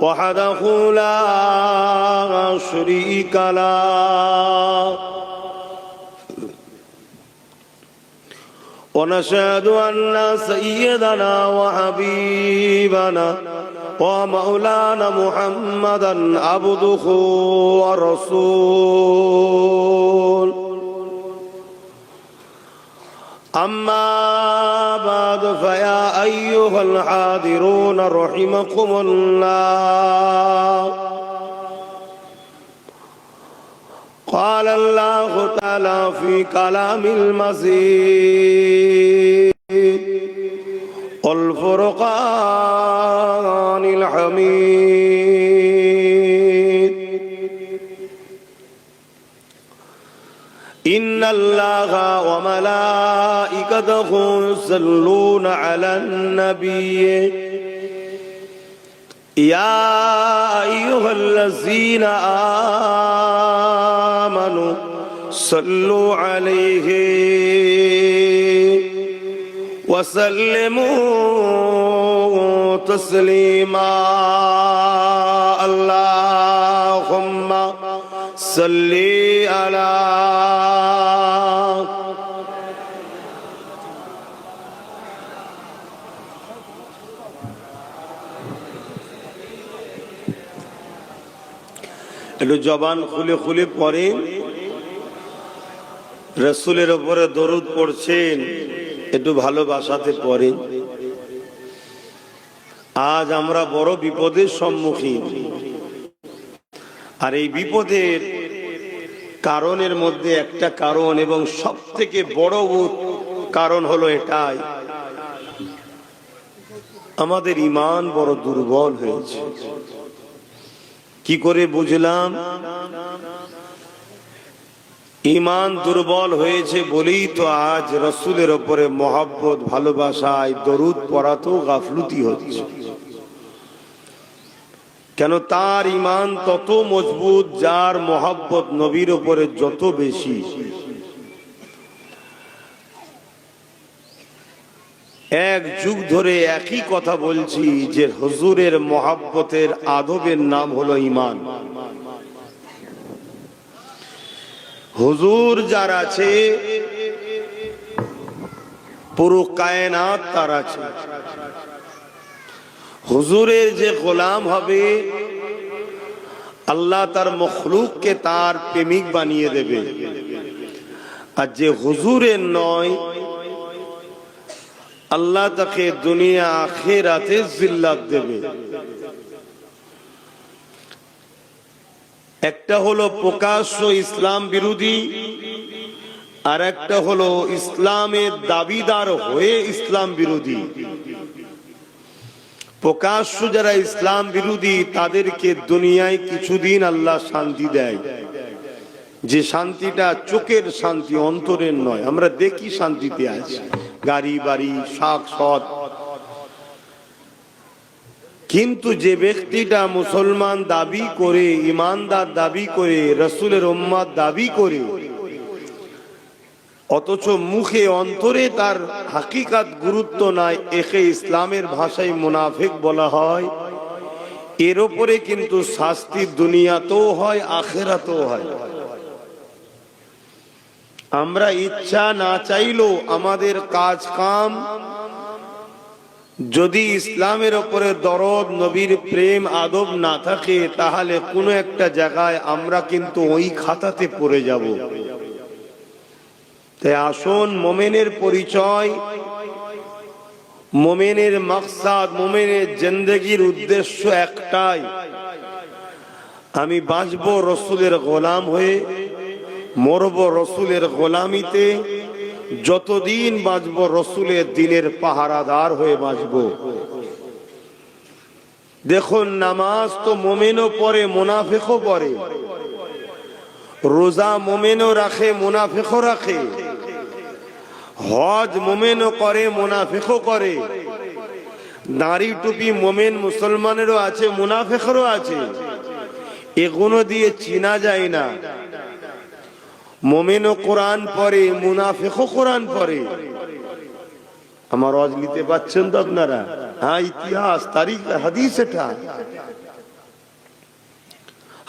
وحده لا شريك له ونشهد أن سيدنا وحبيبنا ومولانا محمدا عبده ورسوله أما بعد فيا أيها الحاضرون رحمكم الله قال الله تعالى في كلام المجيد والفرقان الحميد إن الله وملائكته يصلون على النبي يا أيها الذين آمنوا صلوا عليه وسلموا تسليما اللهم صل على একটু জবান খুলে খুলে পড়েন, রাসূলের উপরে দরুদ পড়ছেন, একটু ভালোবাসাতে পড়েন। আজ আমরা বড় বিপদের সম্মুখীন, আর এই বিপদের কারণের মধ্যে একটা কারণ এবং সব থেকে বড় কারণ হলো এটাই, আমাদের ঈমান বড় দুর্বল হয়েছে। কি করে বুঝলাম? ঈমান দুর্বল হয়েছে বলেই তো আজ রাসূলের উপরে মহব্বত ভালোবাসায় দরুদ পড়াতেও গাফলুতি হচ্ছে। কেন? তার ঈমান তত মজবুত যার মহব্বত নবীর উপরে যত বেশি। এক যুগ ধরে একই কথা বলছি যে হুজুরের মহব্বতের আদবের নাম হলো ঈমান। হুজুর যার আছে পুরো কায়নাত তার আছে। হুজুরের যে গোলাম হবে আল্লাহ তার মখলুককে তার প্রেমিক বানিয়ে দেবে, আর যে হুজুরের নয় আল্লাহ তাকে দুনিয়া আখিরাতে জিল্লাত দেবে। একটা হলো প্রকাশ্য ইসলাম বিরোধী, আর একটা হলো ইসলামের দাবিদার হয়ে ইসলাম বিরোধী। প্রকাশ্য যারা ইসলাম বিরোধী তাদেরকে দুনিয়ায় কিছুদিন আল্লাহ শান্তি দেয়, যে শান্তিটা চোখের শান্তি, অন্তরের নয়। আমরা দেখি শান্তিতে আছি, গাড়ি বাড়ি শাক সৎ। কিন্তু যে ব্যক্তিটা মুসলমান দাবি করে, ইমানদার দাবি করে, রাসূলের উম্মত দাবি করে, অথচ মুখে অন্তরে তার হাকিকাত গুরুত্ব নাই, একে ইসলামের ভাষায় মুনাফিক বলা হয়। এর উপরে কিন্তু শাস্তি দুনিয়াতেও হয়, আখিরাতেও হয়। আমরা ইচ্ছা না চাইলেও আমাদের কাজ কাম যদি ইসলামের উপরে দরদ, নবীর প্রেম, আদব না থাকে, তাহলে কোনো একটা জায়গায় আমরা কিন্তু ওই খাতাতে পড়ে যাব। তাই আসুন, মোমেনের পরিচয়, মোমেনের মাকসাদ, মোমেনের জিন্দেগির উদ্দেশ্য একটাই, আমি বাঁচব রসুলের গোলাম হয়ে, মরব রসুলের গোলামিতে, যতদিন বাঁচব রসুলের দিনের পাহারাদার হয়ে বাঁচব। দেখুন, নামাজ তো মোমেনও পড়ে, মুনাফিকও পড়ে। রোজা মোমেনও রাখে, মুনাফিকও রাখে। হজ মোমেনও করে, মুনাফিকও করে। দাড়ি টুপি মোমেন মুসলমানেরও আছে, মুনাফিকেরও আছে। এগুলো দিয়ে চিনা যায় না। মোমেনও কোরআন পড়ে, মুনাফিকও কোরআন পড়ে। আমার ওয়াজ নিতে পাচ্ছেন তো আপনারা? হ্যাঁ, ইতিহাস, তারিখ, হাদিস। এটা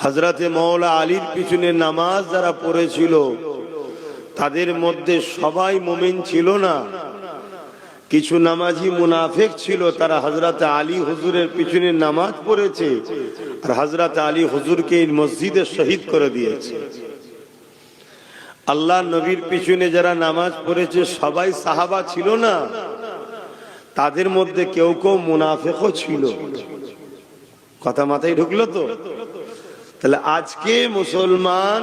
হযরতে মাওলা আলীর পিছনে নামাজ যারা পড়েছিল তাদের মধ্যে সবাই মুমিন ছিল না। কিছু নামাজি মুনাফিক ছিল, তারা হযরতে আলী হুজুরের পিছনে নামাজ পড়েছে আর হযরতে আলী হুজুরকে এই মসজিদে শহীদ করে দিয়েছে। আল্লাহ নবীর পিছনে যারা নামাজ পড়েছে সবাই সাহাবা ছিল না, তাদের মধ্যে কেউ কেউ মুনাফিকও ছিল। কথা মাথায় ঢুকলো তো? তাহলে আজকে মুসলমান,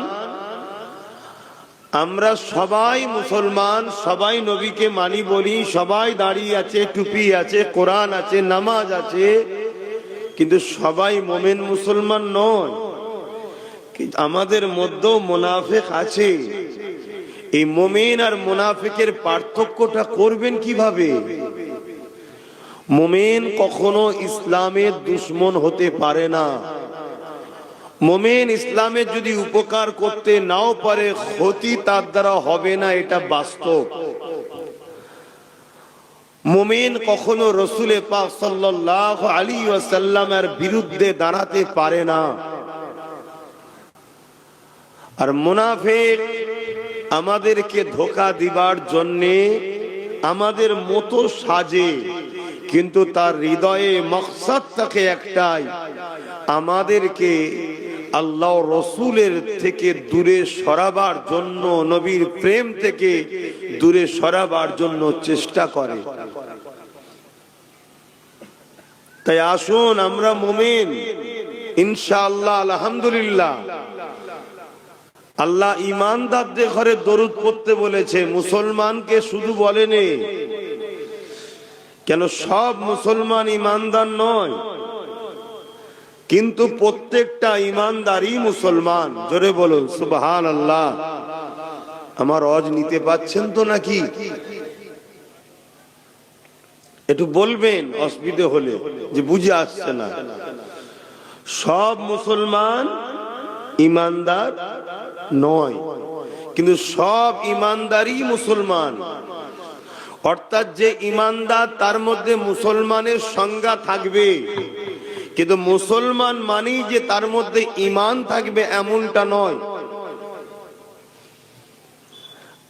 আমরা সবাই মুসলমান, সবাই নবীকে মানি বলি, সবাই দাঁড়িয়ে আছে, টুপি আছে, কোরআন আছে, নামাজ আছে, কিন্তু সবাই মুমিন মুসলমান নয়। আমাদের মধ্যেও মুনাফিক আছে। এই মুমিন আর মুনাফিকের পার্থক্যটা করবেন কিভাবে? মুমিন কখনো ইসলামের দুশমন হতে পারে না। মুমিন ইসলামের যদি উপকার করতে নাও পারে, ক্ষতি তার দ্বারা হবে না, এটা বাস্তব। মুমিন কখনো রাসূল পাক সাল্লাল্লাহু আলাইহি ওয়াসাল্লামের বিরুদ্ধে দাঁড়াতে পারে না। আর মুনাফিক আমাদেরকে ধোঁকা দিবার জন্যে আমাদের মতো সাজে, কিন্তু তার হৃদয়ে মকসদ থাকে একটাই, আমাদেরকে আল্লাহ রসুলের থেকে দূরে সরাবার জন্য, নবীর প্রেম থেকে দূরে সরাবার জন্য চেষ্টা করে। তাই আসুন আমরা মুমিন, ইনশাআল্লাহ, আলহামদুলিল্লাহ। আল্লাহ ঈমানদারদের ঘরে দরুদ পড়তে বলেছে, মুসলমানকে শুধু বলেনি। কেন? সব মুসলমান ঈমানদার নয়, কিন্তু প্রত্যেকটা ঈমানদারই মুসলমান। জোরে বলুন সুবহানাল্লাহ। আমার ওয়াজ নিতে পাচ্ছেন তো নাকি? একটু বলবেন অসুবিধা হলে, যে বুঝে আসছে না। সব মুসলমান ঈমানদার নয়, কিন্তু সব ঈমানদারই মুসলমান। অর্থাৎ যে ঈমানদার তার মধ্যে মুসলমানের সংজ্ঞা থাকবে, কিন্তু মুসলমান মানেই যে তার মধ্যে ঈমান থাকবে এমনটা নয়।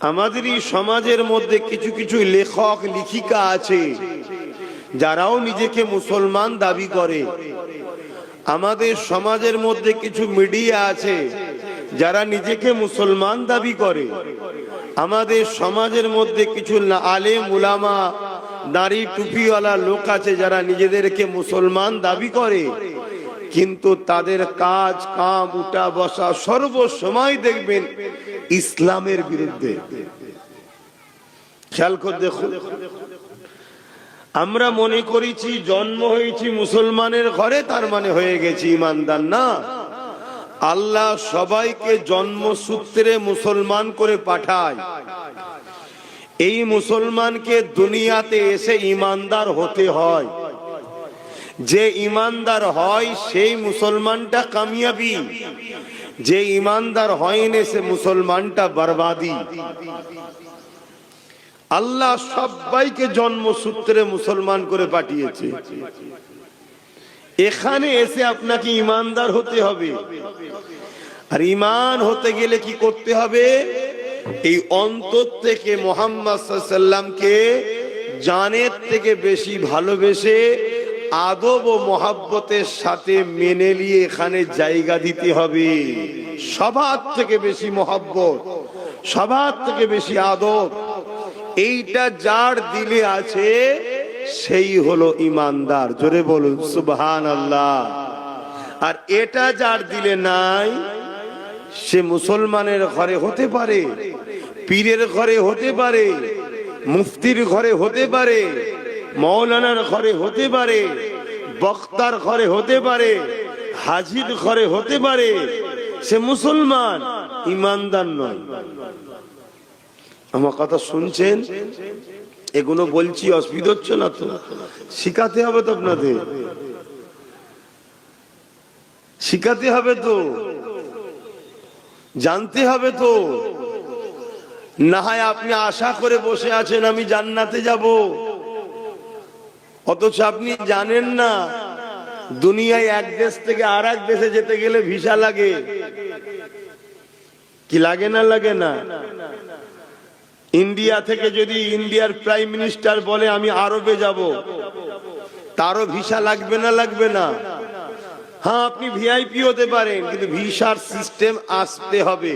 আমাদের এই সমাজের মধ্যে কিছু কিছু লেখক লেখিকা আছে যারাও নিজেকে মুসলমান দাবি করে। আমাদের সমাজের মধ্যে কিছু মিডিয়া আছে যারা নিজেকে মুসলমান দাবি করে। আমাদের সমাজের মধ্যে কিছু আলেম উলামা, দাড়ি টুপিওয়ালা লোক আছে যারা নিজেদেরকে মুসলমান দাবি করে, কিন্তু তাদের কাজ কাম উঠা বসা সর্বসময় দেখবেন ইসলামের বিরুদ্ধে। খেয়াল করে দেখুন, আমরা মনে করেছি জন্ম হয়েছি মুসলমানের ঘরে, তার মানে হয়ে গেছি ঈমানদার। না, আল্লাহ সবাইকে জন্মসূত্রে মুসলমান করে পাঠায়। এই মুসলমানকে দুনিয়াতে এসে ঈমানদার হতে হয়। যে ঈমানদার হয় সেই মুসলমানটা কামিয়াবি, যে ঈমানদার হয়নি সে মুসলমানটা বরবাদি। আল্লাহ সবাইকে জন্মসূত্রে মুসলমান করে পাঠিয়েছে। এখানে এসে আপনাকে ঈমানদার হতে হবে। আর ঈমান হতে গেলে কি করতে হবে? এই অন্তর থেকে মুহাম্মদ সাল্লাল্লাহু আলাইহি ওয়াসাল্লামকে জানের থেকে বেশি ভালোবেসে আদব ও মহব্বতের সাথে মেনে নিয়ে এখানে জায়গা দিতে হবে। সবার থেকে বেশি মহব্বত, সবার থেকে বেশি আদব, এইটা যার দিলে আছে সেই হলো ঈমানদার। জোরে বলুন সুবহানাল্লাহ। আর এটা যার দিলে নাই, সে মুসলমানের ঘরে হতে পারে, পীরের ঘরে হতে পারে, মুফতির ঘরে হতে পারে, মৌলানার ঘরে হতে পারে, বক্তার ঘরে হতে পারে, হাজির ঘরে হতে পারে, সে মুসলমান, ঈমানদার নয়। আমার কথা শুনছেন? এগুলো বলছি, অসুবিধা হচ্ছে না তো? শিখাতে হবে তো, আপনাদের শিখাতে হবে তো, জানতে হবে তো। না হয় আপনি আশা করে বসে আছেন আমি জান্নাতে যাব, অথচ আপনি জানেন না দুনিয়ায় এক দেশ থেকে আর এক দেশে যেতে গেলে ভিসা লাগে, কি লাগে না লাগে না? ইন্ডিয়া থেকে যদি ইন্ডিয়ার প্রাইম মিনিস্টার বলে আমি আরবে যাব, তারও ভিসা লাগবে না লাগবে না? হ্যাঁ, আপনি ভিআইপি হতে পারেন, কিন্তু ভিসার সিস্টেম আসতে হবে।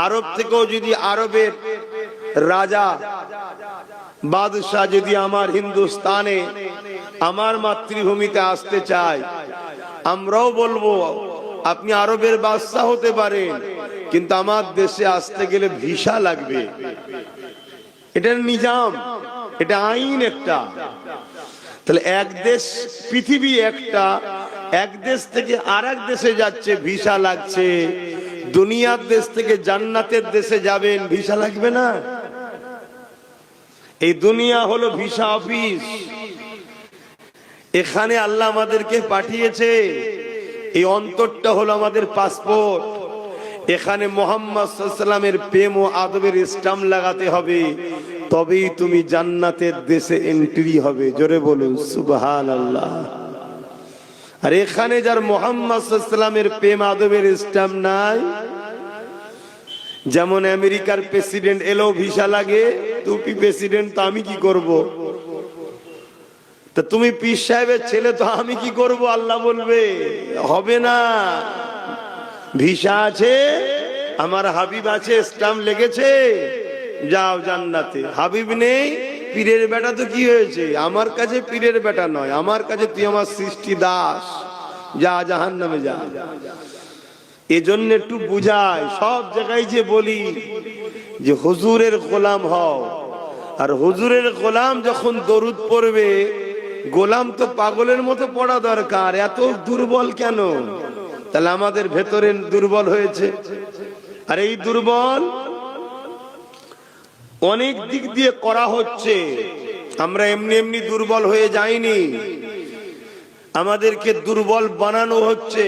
আরব থেকেও যদি আরবের রাজা বাদশাহ যদি আমার হিন্দুস্তানে আমার মাতৃভূমিতে আসতে চায়, আমরাও বলবো আপনি আরবের বাদশাহ হতে পারেন, কিন্তু আমার দেশে আসতে গেলে ভিসা লাগবে। এটা নিজাম, এটা আইন একটা। তাহলে এক দেশ, পৃথিবী একটা, এক দেশ থেকে আর এক দেশে যাচ্ছে, ভিসা লাগছে। দুনিয়ার দেশ থেকে জান্নাতের দেশে যাবেন, ভিসা লাগবে না? এই দুনিয়া হলো ভিসা অফিস। এখানে আল্লাহ আমাদেরকে পাঠিয়েছে, এই অন্তরটা হলো আমাদের পাসপোর্ট। এখানে মুহাম্মদ সাল্লাল্লাহু আলাইহি ওয়াসাল্লামের প্রেম ও আদবের স্ট্যাম্প লাগাতে হবে, তবেই তুমি জান্নাতের দেশে এন্ট্রি হবে। জোরে বলুন সুবহানাল্লাহ। আর এখানে যার মুহাম্মদ সাল্লাল্লাহু আলাইহি ওয়াসাল্লামের প্রেম আদবের স্ট্যাম্প নাই, যেমন আমেরিকার প্রেসিডেন্ট এলো ভিসা লাগে, তুমি প্রেসিডেন্ট তো আমি কি করব? তা তুমি পীর সাহেবের ছেলে তো আমি কি করব? আল্লাহ বলবে হবে না। ভিসা আছে, আমার হাবিব আছে, স্ট্যাম্প লেগেছে, যাও জান্নাতে। হাবিব নেই, পীরের বেটা তো কি হয়েছে? আমার কাছে পীরের বেটা নয়, আমার কাছে তুই আমার সৃষ্টি দাস, যা জাহান্নামে যা। এজন্য একটু বুঝাই, সব জায়গায় যে বলি যে হুজুরের গোলাম হও, আর হুজুরের গোলাম যখন দরুদ পড়বে, গোলাম তো পাগলের মতো পড়া দরকার। এত দুর্বল কেন? তাহলে আমাদের ভেতরে দুর্বল হয়েছে। আর এই দুর্বল অনেক দিক দিয়ে করা হচ্ছে, আমরা এমনি এমনি দুর্বল হয়ে যাইনি, আমাদেরকে দুর্বল বানানো হচ্ছে।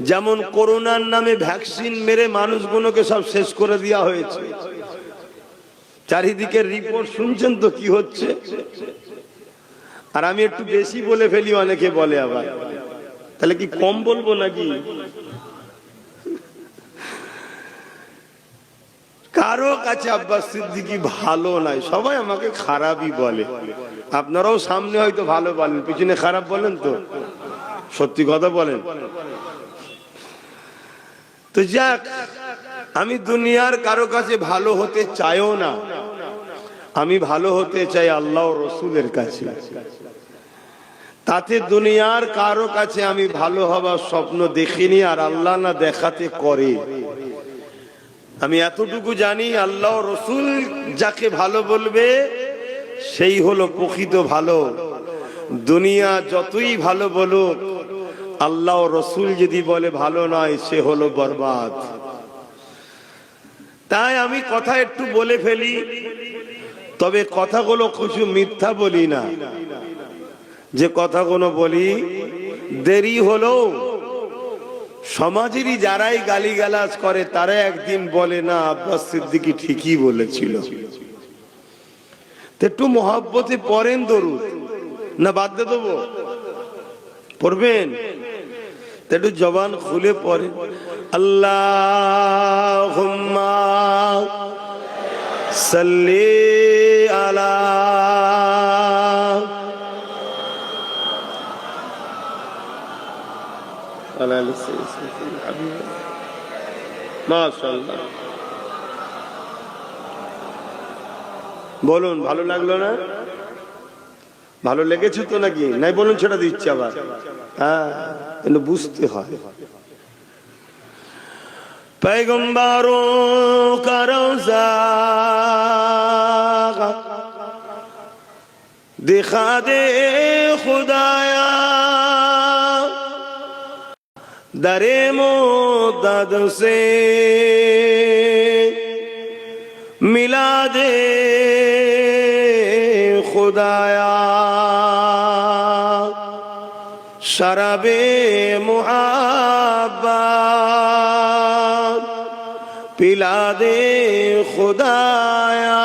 যেমন করোনার নামে ভ্যাকসিন মেরে মানুষগুলোকে সব শেষ করে দেওয়া হয়েছে। চারিদিকে রিপোর্ট শুনছেন তো কি হচ্ছে। আর আমি একটু বেশি বলে ফেলি, অনেকে বলে আবার, তাহলে কি কম বলবো নাকি? কারো কাছে আব্বাস সিদ্দিকী ভালো নাই, সবাই আমাকে খারাপই বলে। আপনারাও সামনে হয়তো ভালো বলেন, পিছনে খারাপ বলেন, তো সত্যি কথা বলেন। তো যাক, আমি দুনিয়ার কারো কাছে ভালো হতে চাইও না, আমি ভালো হতে চাই আল্লাহ ও রসুলের কাছে। তাতে দুনিয়ার কারো কাছে আমি ভালো হবার স্বপ্ন দেখিনি, আর আল্লাহ না দেখাতে করে। আমি এতটুকু জানি, আল্লাহ ও রসুল যাকে ভালো বলবে সেই হলো প্রকৃত ভালো। দুনিয়া যতই ভালো বলুক, আল্লাহ ও রসুল যদি বলে ভালো নয়, সে হলো বরবাদ। তাই আমি কথা একটু বলে ফেলি, তবে কথাগুলো কিছু মিথ্যা বলি না। যে কথাগুলো বলি দেরি হলো, সমাজেরই যারাই গালিগালাজ করে তারা একদিন বলে না আব্বাস সিদ্দিকী ঠিকই বলেছিল। একটু মহব্বতে পড়েন দরুদ, না বাদ দিয়ে দেবো? পড়বেন একটু জবান খুলে পড়েন। আল্লাহুম্মা সাল্লি আলা মাশাআল্লাহ। বলুন ভালো লাগলো না? ভালো লেগেছে তো নাকি? নাই বলুন, সেটা দিচ্ছি আবার। হ্যাঁ, কিন্তু বুঝতে হয়। पैगंबरों का रोज़ा दिखा दे खुदाया, दरे मोदद से मिला दे खुदाया, शराबे मुहब्बत पिला दे खुदाया।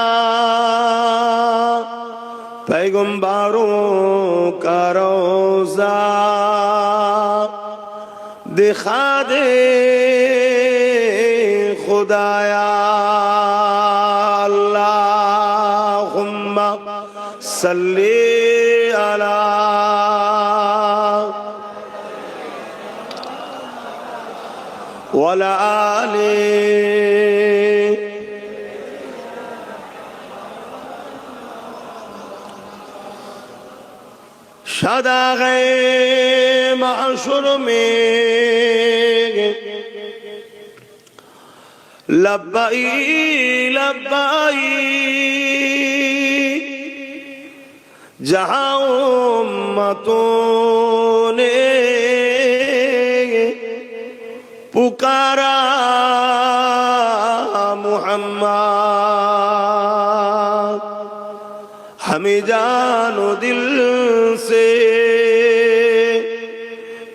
पैगंबर पैगंबरों का रोज़ा दिखा दे खुदाया अल्लाहुम्मा सल्ली अला वला आले सदाग़े महशर में लब्बाई लब्बाई जहाँ उम्मतों ने पुकारा मुहम्मद हमें जानो दिल से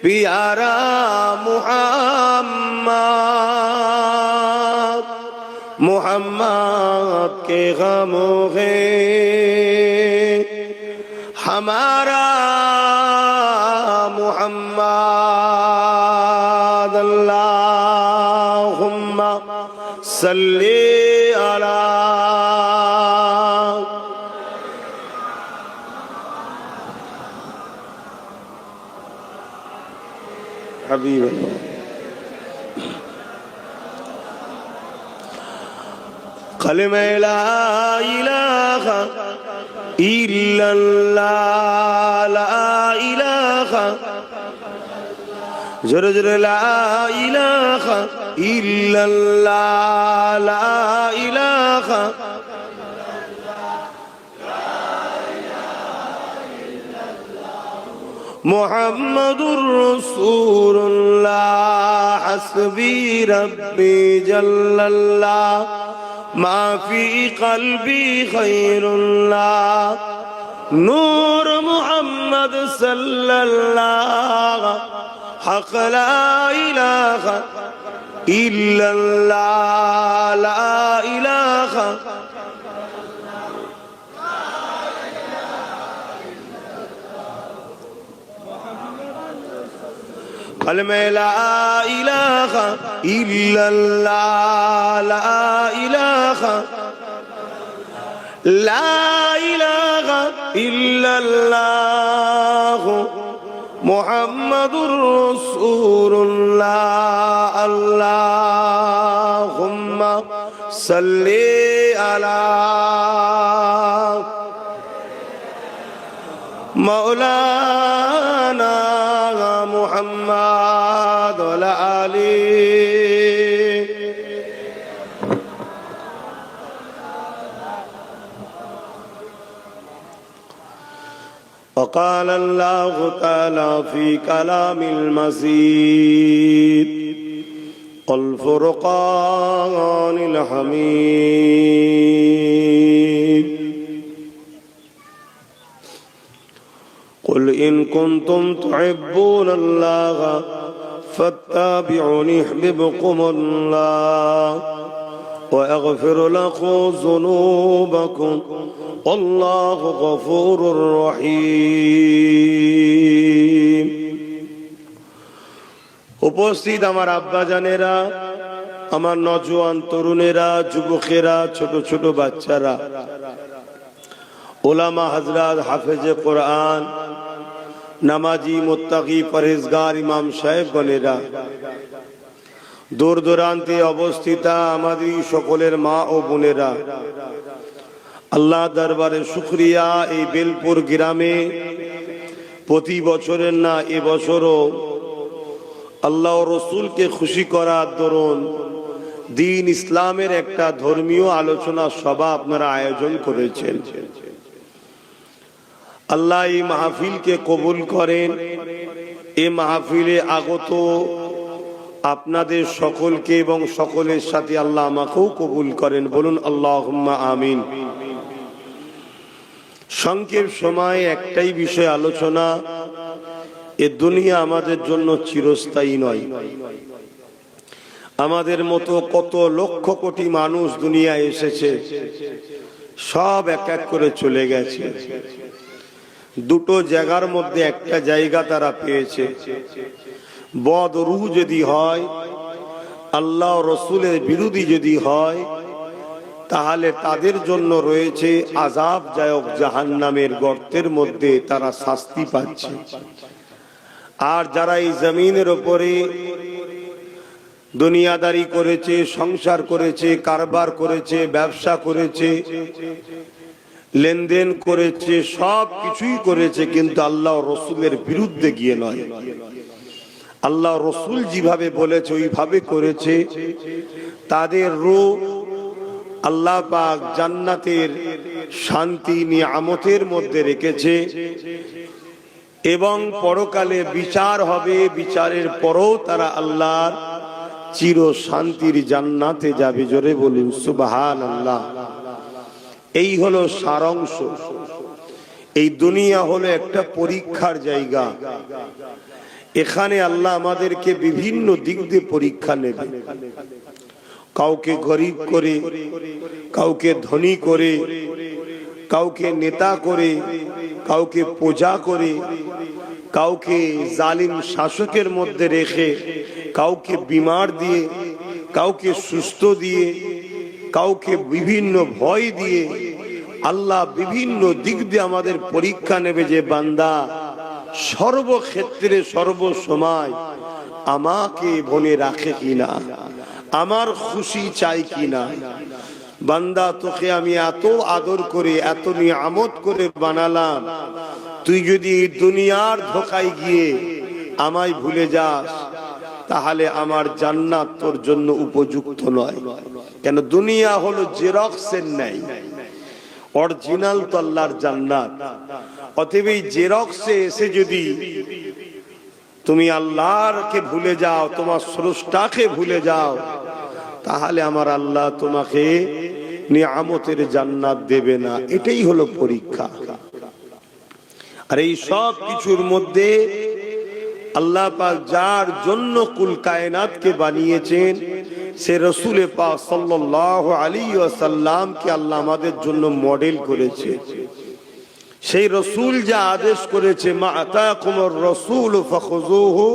प्यारा मुहम्मद मुहम्मद के गमों है हमारा मुहम्मद अल्लाहुम्मा सल्ली अला हबीब कलमा ला इलाहा इल्लल्लाह ला इलाहा जोरे जोरे ला इलाहा इल्लल्लाह ला इलाहा मुहम्मदुर रसूलुल्लाह हस्बी रब्बी जल्लल्लाह मा फी क़ल्बी खैरुल्लाह नूर मुहम्मद सल्लल्लाह हक़ ला इलाहा इल्लल्लाह ला इलाहा कलमे ला इलाहा इल्लल्लाह ला इलाहा इल्लल्लाह मुहम्मदुर रसूलुल्लाह अल्लाहुम्मा सल्ली अला मौलाना मुहम्मद वला आली وقال الله تعالى في كلام المزيد الفرقان الحميد قل إن كنتم تحبون الله فاتبعوني يحببكم الله ويغفر لكم ذنوبكم والله غفور رحيم উপস্থিত আমার আব্বা জানেরা আমার নওজোয়ান তরুণেরা যুবকেরা ছোট ছোট বাচ্চারা উলামা হযরত হাফেজে কোরআন নামাজি মুত্তাকি পরহেজগার ইমাম সাহেবগণেরা দূর দূরান্তে অবস্থিত আমাদের সকলের মা ও বোনেরা আল্লাহ দরবারে শুকরিয়া এই বেলপুর গ্রামে প্রতি বছরের না এবছরও আল্লাহ ও রসুলকে খুশি করার দরুন দ্বীন ইসলামের একটা ধর্মীয় আলোচনা সভা আপনারা আয়োজন করেছেন। আল্লাহ এই মাহফিলকে কবুল করেন। এই মাহফিলে আগত আপনাদের সকলকে এবং সকলের সাথে আল্লাহ আমাকেও কবুল করেন, বলুন আল্লাহুম্মা আমিন। সংক্ষেপ সময় একটাই বিষয় আলোচনা, এ দুনিয়া আমাদের জন্য চিরস্থায়ী নয়। আমাদের মতো কত লক্ষ কোটি মানুষ দুনিয়ায় এসেছে, সব এক এক করে চলে গেছে। দুটো জায়গার মধ্যে একটা জায়গা তারা পেয়েছে। বদরুহ যদি হয়, আল্লাহ রসুলের বিরোধী যদি হয়, তাহলে তাদের জন্য রয়েছে আযাবদায়ক জাহান্নামের গর্তের মধ্যে তারা শাস্তি পাচ্ছে। আর যারা এই জমিনের উপরে দুনিয়াদারি করেছে, সংসার করেছে, কারবার করেছে, ব্যবসা করেছে, লেনদেন করেছে, সব কিছুই করেছে, কিন্তু আল্লাহ রসুলের বিরুদ্ধে গিয়ে নয়, আল্লাহ রসুল যেভাবে বলেছে ওইভাবে করেছে, তাদের রূহ আল্লাহ পাক জান্নাতের শান্তি নিয়ামতের মধ্যে রেখেছে এবং পরকালে বিচার হবে, বিচারের পরও তারা আল্লাহর চির শান্তির জান্নাতে যাবে। জোরে বলুন সুবহানাল্লাহ। এই হলো সারাংশ। এই দুনিয়া হলো একটা পরীক্ষার জায়গা। এখানে আল্লাহ আমাদেরকে বিভিন্ন দিক দিয়ে পরীক্ষা নেবে। কাউকে গরিব করে, কাউকে ধনী করে, কাউকে নেতা করে, কাউকে পূজা করে, কাউকে জালিম শাসকের মধ্যে রেখে, কাউকে বিমার দিয়ে, কাউকে সুস্থ দিয়ে, কাউকে বিভিন্ন ভয় দিয়ে আল্লাহ বিভিন্ন দিক দিয়ে আমাদের পরীক্ষা নেবে যে বান্দা সর্বক্ষেত্রে সর্বসময় আমাকে মনে রাখে কিনা, আমার খুশি চাই কিনা। বান্দা তোকে আমি এত আদর করে, এত নিয়ামত করে বানালাম, তুই যদি দুনিয়ার ধোকায় গিয়ে আমায় ভুলে যাস, তাহলে আমার জান্নাত তোর জন্য উপযুক্ত নয়। কেন? দুনিয়া হলো জেরক্সের ন্যায়, অরিজিনাল তো আল্লাহর জান্নাত। অতএব এই জেরক্সে এসে যদি তুমি আল্লাহকে ভুলে যাও, তোমার স্রষ্টাকে ভুলে যাও, তাহলে আমার আল্লাহ তোমাকে নিয়ামতের জান্নাত দেবে না। এটাই হলো পরীক্ষা। আর এই সব কিছুর মধ্যে আল্লাহ পাক যার জন্য কুল কায়নাতকে বানিয়েছেন, সে রাসূল পাক সাল্লাল্লাহু আলাইহি ওয়াসাল্লামকে আল্লাহ আমাদের জন্য মডেল করেছে। সেই রাসূল যা আদেশ করেছে, মা আতাকুমুর রাসূল ফাখুযুহু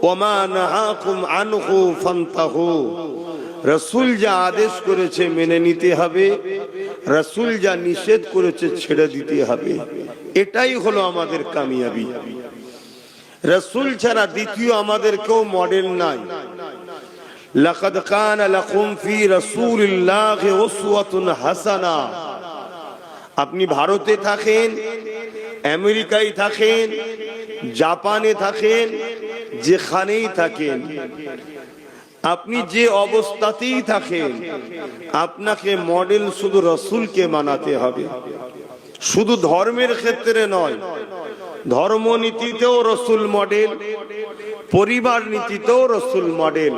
ওয়া মা নাহাকুম আনহু ফান্তাহু, রাসূল যা আদেশ করেছে মেনে নিতে হবে, রাসূল যা নিষেধ করেছে ছেড়ে দিতে হবে। এটাই হলো আমাদের কামিয়াবি। রাসূল ছাড়া দ্বিতীয় আমাদের কেউ মডেল নাই। লাকাদ কানা লাকুম ফি রাসূলিল্লাহি উসওয়াতুন হাসানা। আপনি ভারতে থাকেন, আমেরিকায় থাকেন, জাপানে থাকেন, যেখানেই থাকেন, আপনি যে অবস্থাতেই থাকেন, আপনাকে মডেল শুধু রাসূলকে মানাতে হবে। শুধু ধর্মের ক্ষেত্রে নয়, ধর্মনীতিতেও রাসূল মডেল, পরিবার নীতিতেও রাসূল মডেল,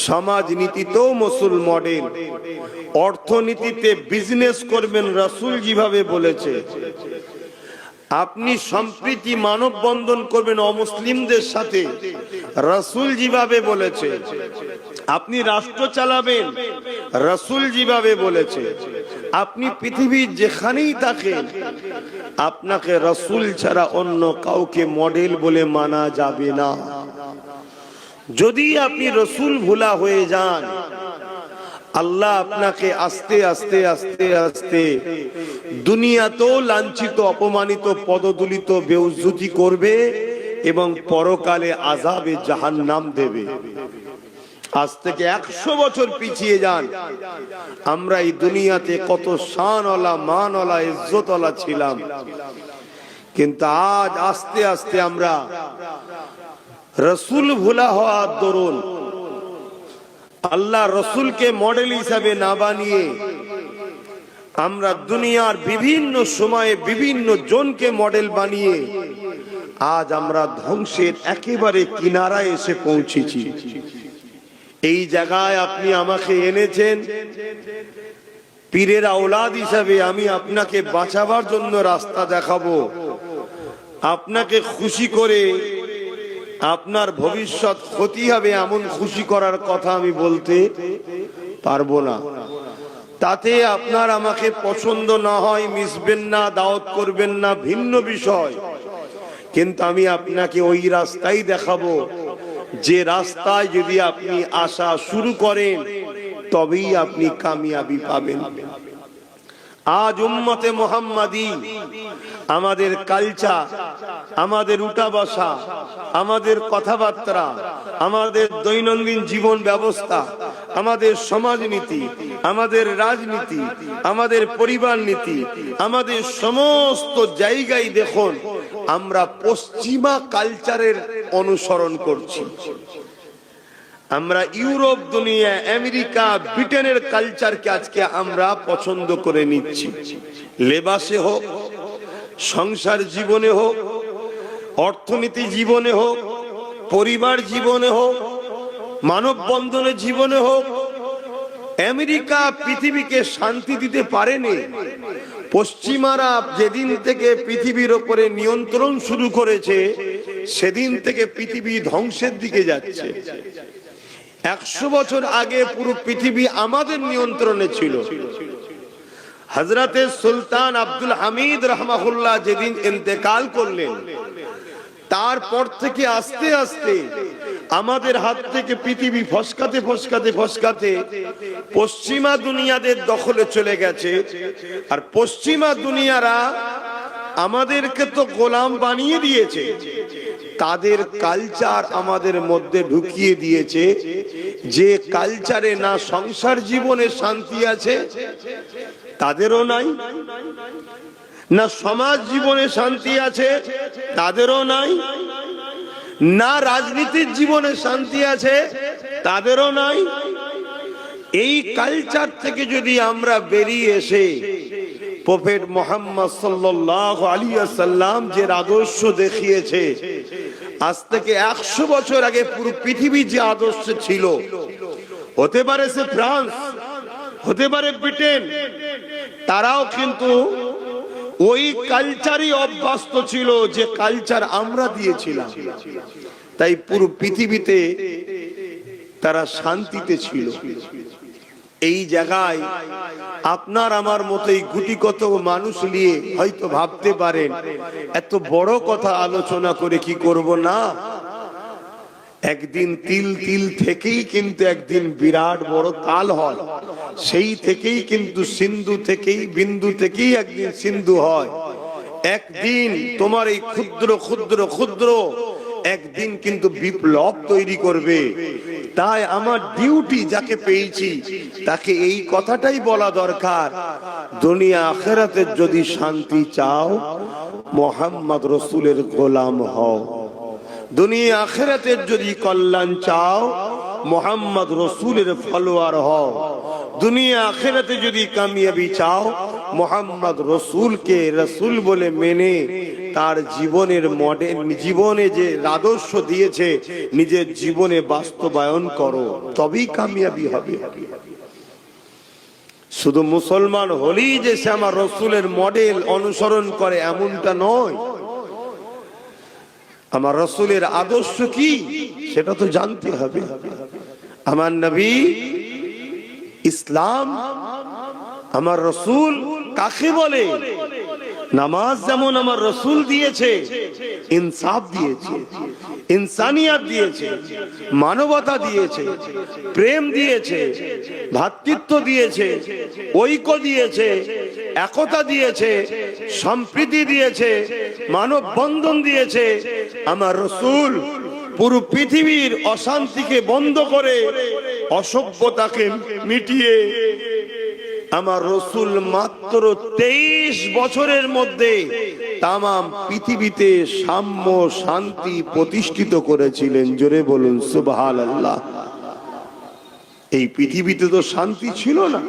সমাজ নীতিতেও রাসূল মডেল, অর্থনীতিতে বিজনেস করবেন রাসূল যেভাবে বলেছে, আপনি সম্প্রীতি মানববন্ধন করবেন অমুসলিমদের সাথে রাসূল যেভাবে বলেছে, আপনি রাষ্ট্র চালাবেন রাসূল যেভাবে বলেছে, আপনি পৃথিবীর যেখানেই থাকেন আপনাকে রাসূল ছাড়া অন্য কাউকে মডেল বলে মানা যাবে না। যদি আপনি রাসূল ভোলা হয়ে যান, আল্লাহ আপনাকে আস্তে আস্তে আস্তে আস্তে দুনিয়াতেও লাঞ্ছিত, অপমানিত, পদদলিত, বেউজ্জতি করবে এবং পরকালে আযাবে জাহান্নাম দেবে। আজ থেকে 100 বছর পিছিয়ে যান, আমরা এই দুনিয়াতে কত শানওয়ালা, মানওয়ালা, ইজ্জতওয়ালা ছিলাম, কিন্তু আজ আস্তে আস্তে আমরা রাসূল ভোলা হওয়ার দরুন আল্লাহ রসুলকে মডেল হিসাবে না বানিয়ে আমরা দুনিয়ার বিভিন্ন সময়ে বিভিন্ন জনকে মডেল বানিয়ে আজ আমরা ধ্বংসের একেবারে কিনারায় এসে পৌঁছেছি। এই জায়গায় আপনি আমাকে এনেছেন পীরের আওলাদ হিসাবে, আমি আপনাকে বাঁচাবার জন্য রাস্তা দেখাবো। আপনাকে খুশি করে আপনার ভবিষ্যৎ ক্ষতি হবে এমন খুশি করার কথা আমি বলতে পারবো না। তাতে আপনার আমাকে পছন্দ না হয়, মিশবেন না, দাওয়াত করবেন না, ভিন্ন বিষয়। কিন্তু আমি আপনাকে ওই রাস্তাই দেখাবো যে রাস্তায় যদি আপনি আসা শুরু করেন তবেই আপনি কামিয়াবি পাবেন। আজ উম্মতে মুহাম্মাদি আমাদের কালচার, আমাদের উঠা বসা, আমাদের কথাবার্তা, আমাদের দৈনন্দিন জীবন ব্যবস্থা, আমাদের সমাজনীতি, আমাদের রাজনীতি, আমাদের পরিবার নীতি, আমাদের সমস্ত জায়গায় দেখুন আমরা পশ্চিমা কালচারের অনুসরণ করছি। আমরা ইউরোপ, দুনিয়া, আমেরিকা, ব্রিটেনের কালচারকে আজকে আমরা পছন্দ করে নিচ্ছি। লেবাসে হোক, সংসার জীবনে হোক, অর্থনীতি জীবনে হোক, পরিবার জীবনে হোক, মানব বন্ধনের জীবনে হোক। আমেরিকা পৃথিবীকে শান্তি দিতে পারেনি। পশ্চিমারা যেদিন থেকে পৃথিবীর উপরে নিয়ন্ত্রণ শুরু করেছে সেদিন থেকে পৃথিবী ধ্বংসের দিকে যাচ্ছে। 100 বছর আগে পুরো পৃথিবী আমাদের নিয়ন্ত্রণে ছিল। হযরতে সুলতান আব্দুল হামিদ রাহমাহুল্লাহ যেদিন ইন্তেকাল করলেন, তারপর থেকে আস্তে আস্তে আমাদের হাত থেকে পৃথিবী ফসকাতে ফসকাতে ফসকাতে পশ্চিমা দুনিয়াদের দখলে চলে গেছে। আর পশ্চিমা দুনিয়ারা আমাদেরকে তো গোলাম বানিয়ে দিয়েছে, তাদের কালচার আমাদের মধ্যে ঢুকিয়ে দিয়েছে। যে কালচারে না সংসার জীবনে শান্তি আছে তাদেরও নাই, না সমাজ জীবনে শান্তি আছে তাদেরও নাই, না রাজনীতির জীবনে শান্তি আছে তাদেরও নাই। এই কালচার থেকে যদি আমরা বেরিয়ে এসে প্রফেট মুহাম্মদ সাল্লাল্লাহু আলাইহি ওয়াসাল্লাম যে আদর্শ দেখিয়েছে, আজ থেকে 100 বছর আগে পুরো পৃথিবী যে আদর্শ ছিল, হতে পারে সে ফ্রান্স, হতে পারে ব্রিটেন, তারাও কিন্তু ওই কালচারই অভ্যস্ত ছিল যে কালচার আমরা দিয়েছিলাম। তাই পুরো পৃথিবীতে তারা শান্তিতে ছিল। এই জায়গায় আপনার আমার মতোই গুটি কত মানুষ নিয়ে হয়তো ভাবতে পারেন এত বড় কথা আলোচনা করে কি করব না। একদিন তিল তিল থেকেই কিন্তু একদিন বিরাট বড় তাল হয়, সেই থেকেই কিন্তু সিন্ধু থেকেই, বিন্দু থেকেই একদিন সিন্ধু হয়। একদিন তোমার এই ক্ষুদ্র ক্ষুদ্র ক্ষুদ্র একদিন কিন্তু বিপ্লব তৈরি করবে। তাই আমার ডিউটি যাকে পেয়েছি তাকে এই কথাটাই বলা দরকার, দুনিয়া আখিরাতের যদি শান্তি চাও মুহাম্মদ রাসূলের গোলাম হও। দুনিয়া আখিরাতের যদি কল্যাণ চাও মুহাম্মদ রাসূলের ফলোয়ার হও। দুনিয়া আখিরাতে যদি কামিয়াবি চাও মুহাম্মদ রাসূলকে রাসূল বলে মেনে তার জীবনের মডেল, জীবনে যে আদর্শ দিয়েছে নিজের জীবনে বাস্তবায়ন করো, তবেই কামিয়াবি হবে। শুধু মুসলমান হলেই যে সে আমার রাসূলের মডেল অনুসরণ করে এমনটা নয়। আমার রাসূলের আদর্শ কি সেটা তো জানতে হবে। আমার নবী, ইসলাম, আমার রাসূল কাকে বলে? নামাজ যেমন আমার রাসূল দিয়েছে, ইনসাফ দিয়েছে, ইনসানিয়ত দিয়েছে, মানবতা দিয়েছে, প্রেম দিয়েছে, ভ্রাতৃত্ব দিয়েছে, ঐক্য দিয়েছে, একতা দিয়েছে, সম্প্রীতি দিয়েছে, মানব বন্ধন দিয়েছে। আমার রাসূল পুরো পৃথিবীর অশান্তিকে বন্ধ করে অসভ্যতাকে মিটিয়ে আমার রাসূল মাত্র 23 বছরের মধ্যে তামাম পৃথিবীতে সাম্য শান্তি প্রতিষ্ঠিত করেছিলেন। জোরে বলুন সুবহানাল্লাহ। এই পৃথিবীতে তো শান্তি ছিল না।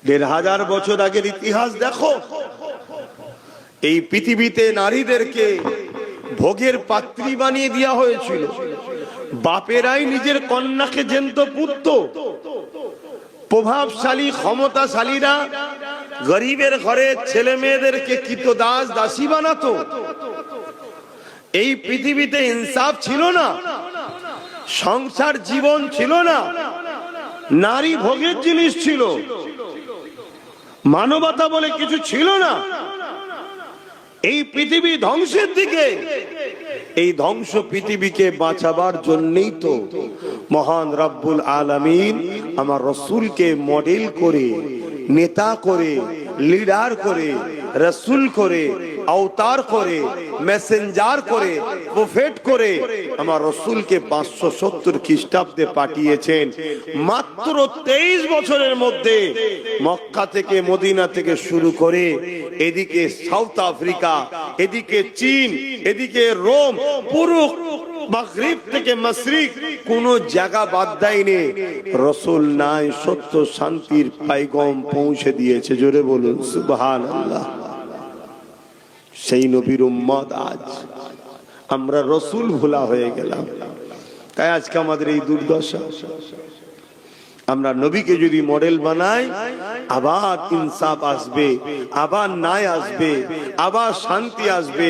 1500 বছর আগের ইতিহাস দেখো। এই পৃথিবীতে নারীদেরকে ভোগের পাত্রী বানিয়ে দেওয়া হয়েছিল। বাপেরাই নিজের কন্যাকে জ্যান্ত পুত্র। প্রভাবশালী ক্ষমতাশালীরা গরিবের ঘরে ছেলে মেয়েদেরকে কৃতদাস দাসী বানাতো। এই পৃথিবীতে ইনসাফ ছিল না, সংসার জীবন ছিল না। নারী ভোগের জিনিস ছিল, মানবতা বলে কিছু ছিল না। এই পৃথিবী ধ্বংসের দিকে, এই ধ্বংস পৃথিবীকে বাঁচাবার জন্যই তো মহান রব্বুল আলামিন আমার রসুলকে মডেল করে, নেতা করে, লিডার করে, রসুল করে, अवतार করে, মেসেঞ্জার করে, প্রফেট করে আমার রসুলকে 570 খ্রিস্টাব্দে পাঠিয়েছেন। মাত্র 23 বছরের মধ্যে মক্কা থেকে, মদিনা থেকে শুরু করে এদিকে সাউথ আফ্রিকা, এদিকে চীন, এদিকে রোম, পুরো মাগরিব থেকে মাশরিক কোন জায়গা বাদ দেয়নি। রসুল নাই সত্য শান্তির পায়গাম পৌঁছে দিয়েছে। জোরে বলুন সুবহানাল্লাহ। সেই নবীর উম্মত আজ আমরা রসুল ভোলা হয়ে গেলাম, তাই আজকে আমাদের এই দুর্দশা। আমরা নবীকে যদি মডেল বানাই, আবার ইনসাফ আসবে, আবার ন্যায় আসবে, আবার শান্তি আসবে,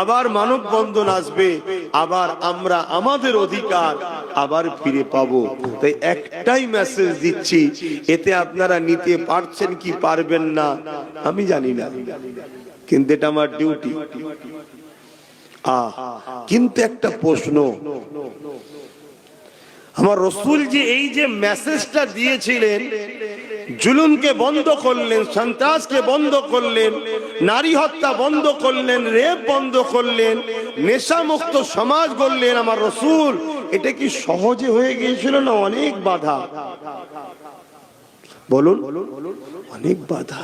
আবার মানববন্ধন আসবে, আবার আমরা আমাদের অধিকার আবার ফিরে পাবো। তাই একটাই মেসেজ দিচ্ছি, এতে আপনারা নিতে পারছেন কি পারবেন না আমি জানি না, কিন্তু এটা আমার ডিউটি। কিন্তু একটা প্রশ্ন, আমার রসুল যে এই যে মেসেজটা দিয়েছিলেন, জুলুমকে বন্ধ করলেন, সন্ত্রাসকে বন্ধ করলেন, নারী হত্যা বন্ধ করলেন, রেপ বন্ধ করলেন, নেশামুক্ত সমাজ গড়লেন আমার রসুল, এটা কি সহজে হয়ে গিয়েছিল না অনেক বাধা? বলুন, অনেক বাধা।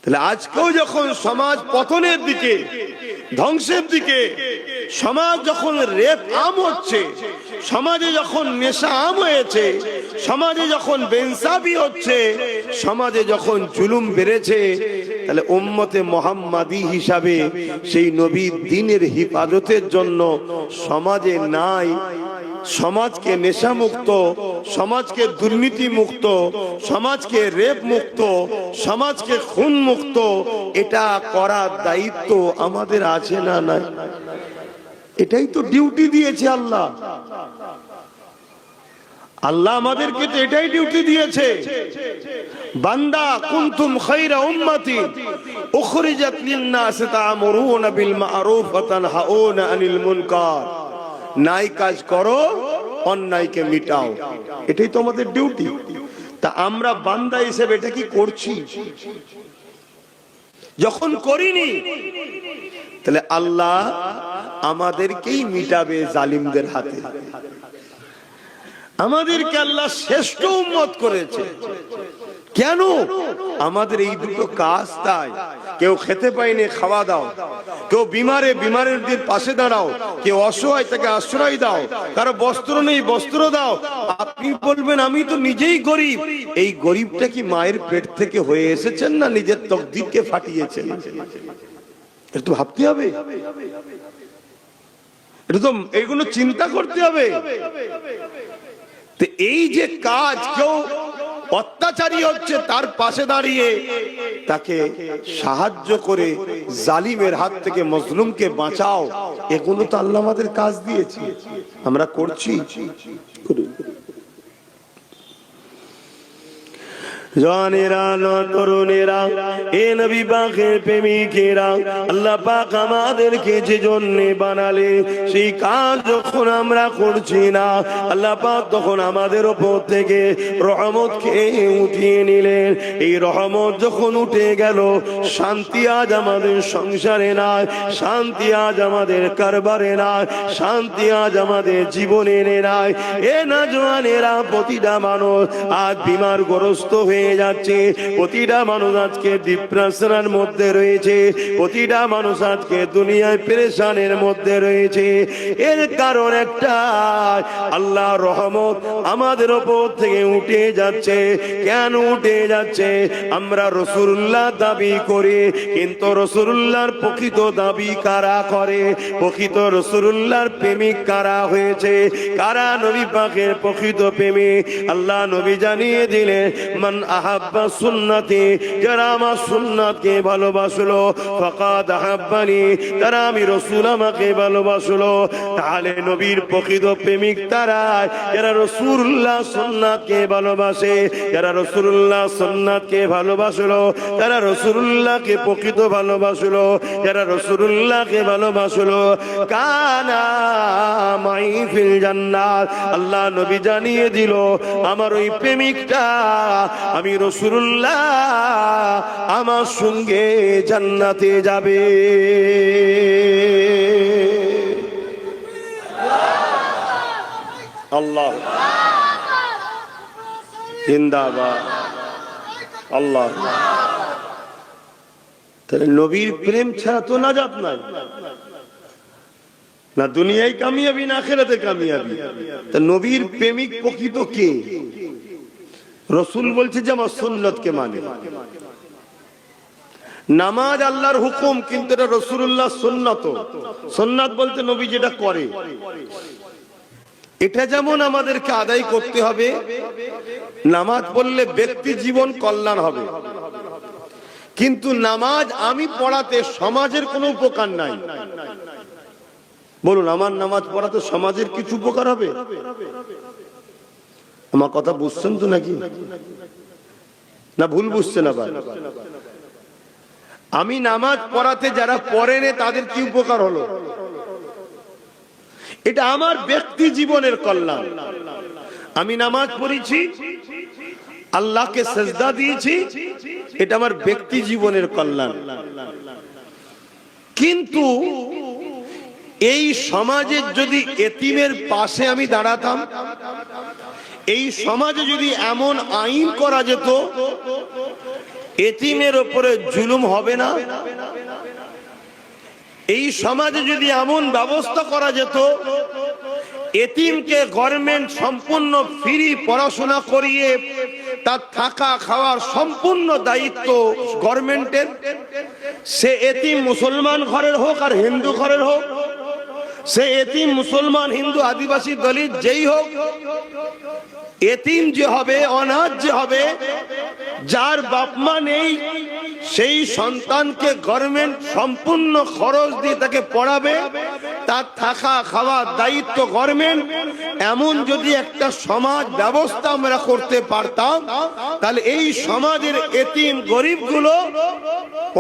তাহলে আজকেও যখন সমাজ পতনের দিকে, ধ্বংসের দিকে, সমাজ যখন রেপ আম হচ্ছে, সমাজে যখন নেশা আম হয়েছে, সমাজে যখন বেইনসাফি হচ্ছে, সমাজে যখন জুলুম বেড়েছে, তাহলে উম্মতে মুহাম্মাদি হিসাবে সেই নবীর দ্বীনের হিফাজতের জন্য সমাজে নাই, সমাজকে নেশা মুক্ত, সমাজকে দুর্নীতি মুক্ত, সমাজকে রেপ মুক্ত, সমাজকে খুন মুক্ত, এটা করার দায়িত্ব আমাদের আছে না নাই? এটাই তো ডিউটি দিয়েছে আল্লাহ। আল্লাহ আমাদেরকে তো এটাই ডিউটি দিয়েছে। বান্দা কুনতুম খায়রা উম্মাতিন উখরিজাত লিন-নাস তা'মুরুনা বিল মা'রুফ ওয়া তানহাউনা আনিল মুনকার। নাই কাজ করো, অন্যায়কে মিটাও, এটাই তো আমাদের ডিউটি। তা আমরা বান্দা হিসেবে এটা কি করছি? যখন করিনি, তাহলে আল্লাহ আমাদেরকেই মিটাবে জালিমদের হাতে। আমাদেরকে আল্লাহ শ্রেষ্ঠ উম্মত করেছে। কেন? আমাদের এই দুটো কাজ। তাই কেউ খেতে পায়নি, খাওয়া দাও, কেউ বিমারের পাশে দাঁড়াও, কেউ অসহায় তাকে আশ্রয় দাও, কারো বস্ত্র নেই বস্ত্র দাও। আপনি বলবেন আমি তো নিজেই গরিব। এই গরিবটা কি মায়ের পেট থেকে হয়ে এসেছেন না নিজের তকদিরকে ফাটিয়েছেন? একটু ভাবতে হবে, এটা তো এইগুলো চিন্তা করতে হবে। এই যে কাজ, কেউ অত্যাচারী হচ্ছে তার পাশে দাঁড়িয়ে তাকে সাহায্য করে জালিমের হাত থেকে মজলুমকে বাঁচাও, এগুলো তো আল্লাহ আমাদের কাজ দিয়েছে, আমরা করছি। জওয়ানেরা, তরুণেরা, এ নবী পাকের প্রেমিকেরা, আল্লাহ পাক আমাদেরকে যে জন্য বানালে, সেই কাজ যখন আমরা করছি না, আল্লাহ পাক তখন আমাদের উপর থেকে রহমতকে উঠিয়ে নিলেন। এই রহমত যখন উঠে গেল, শান্তি আজ আমাদের সংসারে নাই, শান্তি আজ আমাদের কারবারে নাই, শান্তি আজ আমাদের জীবনে নাই। এ না জওয়ানেরা, প্রতিটা মানুষ আজ বিমারগ্রস্ত হয়ে যাচ্ছে, প্রতিটা মানুষ আজকে ডিপ্রেশনের মধ্যে রয়েছে, প্রতিটা মানুষ আজকে দুনিয়ায় পেরেশানের মধ্যে রয়েছে। এর কারণ একটা, আল্লাহর রহমত আমাদের উপর থেকে উঠে যাচ্ছে। কেন উঠে যাচ্ছে? আমরা রাসূলুল্লাহ দাবি করি, কিন্তু রাসূলুল্লাহর প্রকৃত দাবি কারা করে? প্রকৃত রাসূলুল্লাহর প্রেমিক কারা হয়েছে? কারা নবী পাকের প্রকৃত প্রেমিক? আল্লাহ নবী জানিয়ে দিলেন, মান আহাব্বা সুন্নতি, যারা আমার সুন্নাতকে ভালোবাসলো, ফাকাদ আহাব্বানি, তারা আমি রাসূল আমাকে ভালোবাসলো। তাহলে নবীর প্রকৃত প্রেমিক তারা যারা রাসূলুল্লাহ সুন্নাতকে ভালোবাসে, যারা রাসূলুল্লাহ সুন্নাতকে ভালোবাসলো, তারা রাসূলুল্লাহকে প্রকৃত ভালোবাসলো, যারা রাসূলুল্লাহকে ভালোবাসলো, কানা মাই ফিল জান্নাত। আল্লাহ নবী জানিয়ে দিল আমার ওই প্রেমিকটা আমি রাসূলুল্লাহ আমার সঙ্গে জান্নাতে যাবে। আল্লাহ জিন্দাবাদ, আল্লাহ। তাহলে নবীর প্রেম ছাড়া তো নাজাত নাই, না দুনিয়ায় কামিয়াবি না আখিরাতে কামিয়াবি। তা নবীর প্রেমিক প্রকৃত কে? রাসূল বলছে যে আমার সুন্নতকে মানে। নামাজ আল্লাহর হুকুম, কিন্তু এটা রাসূলুল্লাহ সুন্নত। সুন্নাত বলতে নবী যেটা করে, এটা যেমন আমাদেরকে আদায় করতে হবে। নামাজ পড়লে ব্যক্তি জীবন কল্যাণ হবে, কিন্তু নামাজ আমি পড়াতে সমাজের কোনো উপকার নাই। বলুন, আমার নামাজ পড়াতে সমাজের কিছু উপকার হবে? আমার কথা বুঝছেন তো নাকি, না ভুল বুঝছেন? আবার আমি নামাজ পড়াতে যারা পড়েন তাদের কি উপকার হলো? এটা আমার ব্যক্তি জীবনের কল্যাণ। আমি নামাজ পড়েছি, আল্লাহকে সেজদা দিয়েছি, এটা আমার ব্যক্তি জীবনের কল্যাণ। কিন্তু এই সমাজের যদি এতিমের পাশে আমি দাঁড়াতাম, এই সমাজে যদি এমন আইন করা যেত এতিমের উপরে জুলুম হবে না, এই সমাজে যদি এমন ব্যবস্থা করা যেত এতিমকে গভর্নমেন্ট সম্পূর্ণ ফ্রি পড়াশোনা করিয়ে তার থাকা খাওয়ার সম্পূর্ণ দায়িত্ব গভর্নমেন্টের, সে এতিম মুসলমান ঘরের হোক আর হিন্দু ঘরের হোক, সে এতিম মুসলমান হিন্দু আদিবাসী দলিত যেই হোক, এতিম যে হবে, অনাথ যে হবে, যার বাপ মা নেই, সেই সন্তানকে গভর্নমেন্ট সম্পূর্ণ খরচ দিয়ে তাকে পড়াবে, তার থাকা খাওয়ার দায়িত্ব গভর্নমেন্ট। এমন যদি একটা সমাজ ব্যবস্থা আমরা করতে পারতাম, তাহলে এই সমাজের এতিম গরিবগুলো,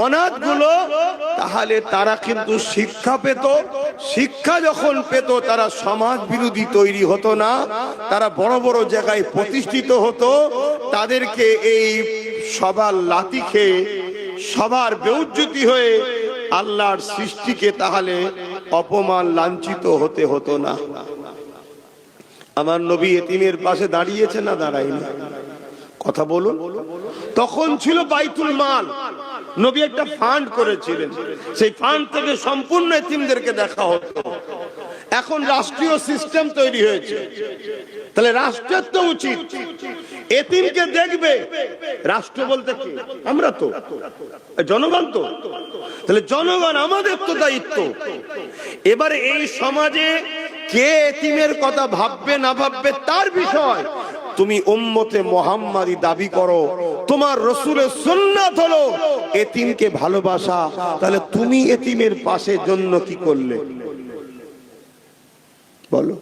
অনাথগুলো, তাহলে তারা কিন্তু শিক্ষা পেত। শিক্ষা যখন পেত, তারা সমাজ বিরোধী তৈরি হতো না, তারা বড় বড় জায়গায় প্রতিষ্ঠিত হতো। তাদেরকে এই সবার লাথি খেয়ে, সবার বেউজ্জতি হয়ে আল্লাহর সৃষ্টিকে তাহলে অপমান লাঞ্ছিত হতে হতো না। আমার নবী এতিমের পাশে দাঁড়িয়েছে না দাঁড়ায়নি? কথা বলুন। তখন ছিল বাইতুল মাল, নবী একটা ফান্ড করেছিলেন, সেই ফান্ড থেকে সম্পূর্ণ এতিমদেরকে দেখা হতো। এখন রাষ্ট্রীয় সিস্টেম তৈরি হয়েছে, তাহলে রাষ্ট্রের তো উচিত এতিমকে দেখবে। রাষ্ট্র বলতে কি? আমরা তো জনগণ, তো তাহলে জনগণ আমাদের তো দায়িত্ব। এবারে এই সমাজে কে এতিমের কথা ভাববে না ভাববে তার বিষয়। তুমি উম্মতে মুহাম্মাদি দাবি করো, তোমার রাসূলের সুন্নাত হলো এতিমকে ভালোবাসা, তাহলে তুমি এতিমের পাশে জন্য কি করলে বলো?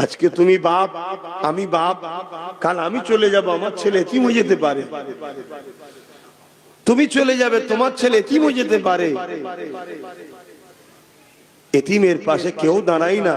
আজকে তুমি বাপ, আমি বাপ, কাল আমি চলে যাব, আমার ছেলে এতিম হয়ে যেতে পারে। তুমি চলে যাবে, তোমার ছেলে এতিম হয়ে যেতে পারে। এতিমের পাশে কেউ দাঁড়ায় না।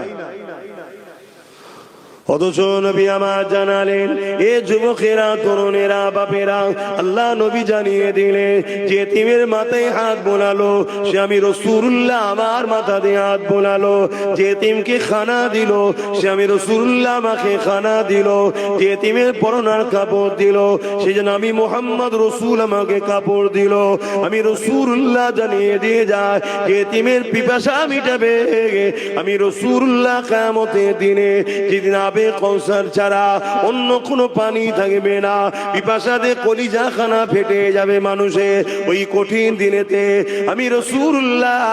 অথচ নবী আমার জানালেন, এ যুবকেরা, তরুণেরা, বাপেরা, আল্লাহ নবী জানিয়ে দিলেন যে এতিমের মাথায় হাত বোলালো সে আমি রাসূলুল্লাহ আমার মাথা দিয়ে হাত বোলালো। যে এতিমকে খানা দিল সে আমি রাসূলুল্লাহ আমাকে খানা দিল। যে এতিমের পরনার কাপড় দিল সে যেন আমি মুহাম্মদ রাসূল আমাকে কাপড় দিল। আমি রাসূলুল্লাহ জানিয়ে দিয়ে যায় যে এতিমের পিপাসা মিটাবে আমি রাসূলুল্লাহ কিয়ামতের দিনে, যেদিন আবে কৌসার ছাড়া অন্য কোনো পানি থাকবে না। পিপাসাতে কলিজা খানা ফেটে যাবে মানুষের। ওই কঠিন দিনেতে আমি রাসূলুল্লাহ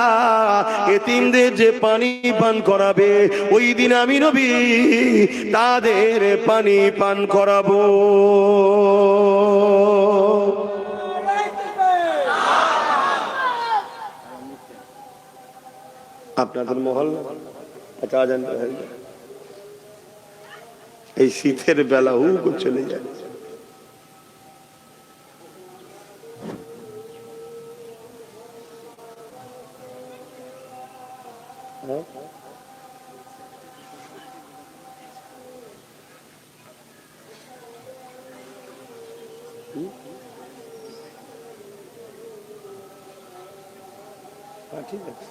এতিমদের যে পানি পান করাবে, ওই দিন আমি নবী তাদের পানি পান করাবো। আপনাদের মহল্লা আচ্ছা আজান হয়ে যায়, এই শীতের বেলা হুক চলে যায়। ঠিক আছে,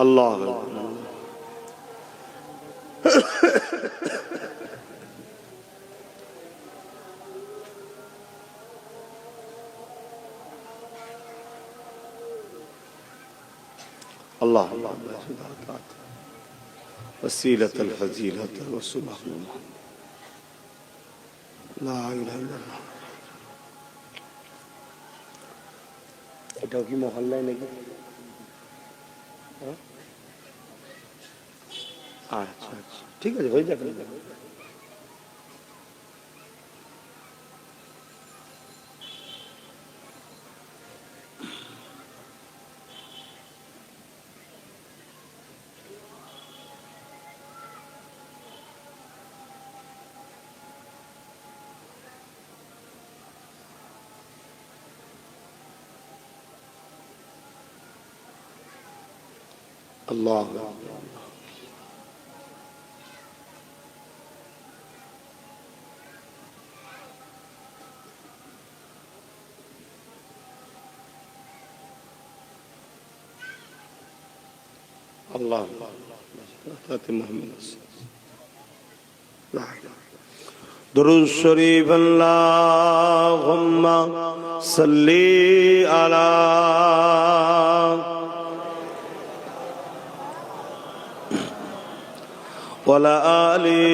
আল্লাহ আল্লাহ وسيلة الفضيلة وسبحان الله لا إله إلا الله। এটাও কি মহল্লায় নাকি? আচ্ছা আচ্ছা ঠিক আছে, হয়ে যাবে। আল্লাহ আল্লাহ দুরূদ শরীফ আল্লাহুম্মা সাল্লি আলা ওয়ালা আলি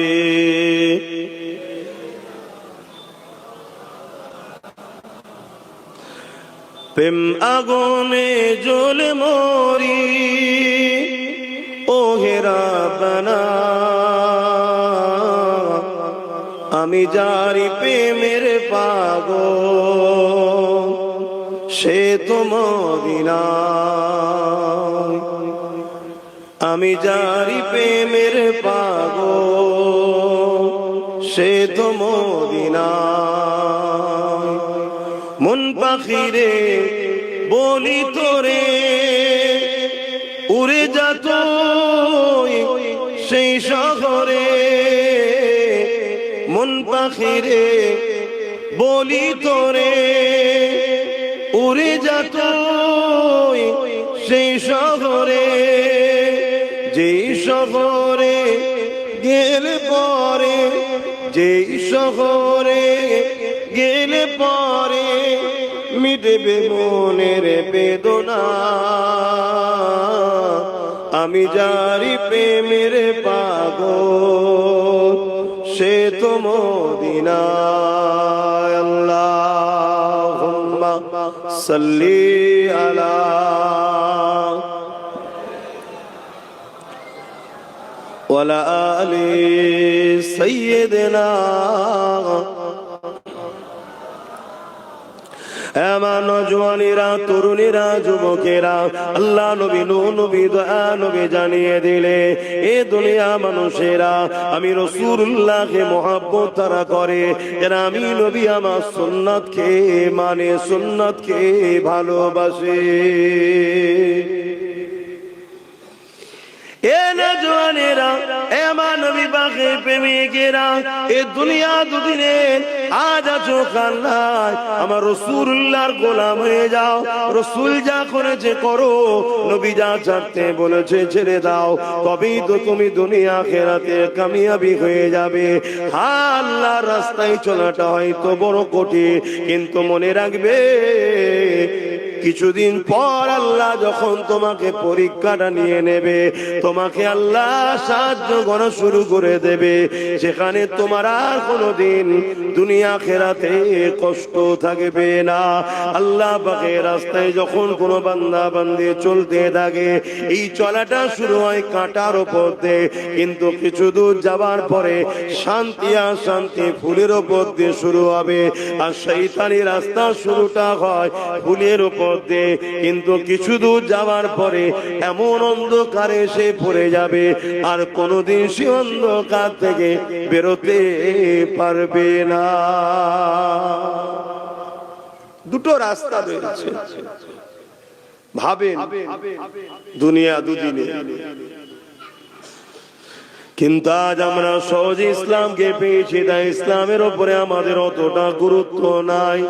প্রেম আগুনে জ্বলে মরি ও হে রাব্বানা, আমি যারি প্রেমের পাগল সে তো মদিনায়। আমি যারি প্রেমের পাগল সে তো মদিনায়। মন পাখিরে বলি তোরে উড়ে যাত সেই শহরে, মন পাখিরে বলি তোরে উড়ে যাত সেই শহরে, যেই শহরে গেলে পরে, যেই শহরে গেলে পরে মিটবে মনের বেদনা। আমি যারি প্রেমের পাগল সে তো মদিনায়। আল্লাহুম্মা সাল্লি আলা ওয়ালা আলি সাইয়্যিদিনা আমার নওজওয়ানেরা, তরুণেরা, যুবকেরা, আল্লাহ নবী নূহ নবী দয়া নবী জানিয়ে দিলে এ দুনিয়া মানুষেরা আমি রাসূলুল্লাহকে মহব্বত তারা করে, যারা আমি নবী আমার সুন্নাতকে মানে, সুন্নাতকে ভালোবাসে। এ নওজওয়ানেরা, এ আমার নবী পাকের প্রেমিকেরা, এ দুনিয়া দুদিনের আজ আছো কাল নাই, আমার রাসূলুল্লাহর গোলাম হয়ে যাও। রাসূল যা করেছে করো, নবী যা ছাড়তে বলেছে ছেড়ে দাও, তবেই তো তুমি দুনিয়া আখিরাতে কামিয়াবি হয়ে যাবে। হ্যাঁ, আল্লাহর রাস্তায় চলাটা হয়তো বড় কঠিন, কিন্তু মনে রাখবে কিছুদিন পর আল্লাহ যখন তোমাকে পরীক্ষাটা নিয়ে নেবে, তোমাকে আল্লাহ সাহায্য করা শুরু করে দেবে, সেখানে তোমার আর কোনোদিন দুনিয়া আখিরাতে কষ্ট থাকবে না। আল্লাহ পাকের রাস্তায় যখন কোনো বান্দা বান্দি চলতে থাকে, এই চলাটা শুরু হয় কাঁটার উপর দিয়ে, কিন্তু কিছু দূর যাবার পরে শান্তি আর শান্তি ফুলের উপর দিয়ে শুরু হবে। আর শয়তানি রাস্তা শুরুটা হয় ফুলের উপর দিয়ে, কিন্তু কিছু দূর যাওয়ার পরে এমন অন্ধকারে এসে পড়ে যাবে, আর কোনোদিন সে অন্ধকার থেকে বেরোতে পারবে না। দুটো রাস্তা রয়েছে, ভাবেন দুনিয়া দুদিনে, কিন্তু আজ আমরা সহজে ইসলামকে পেয়েছি, তাই ইসলামের উপরে আমাদের অতটা গুরুত্ব নাই।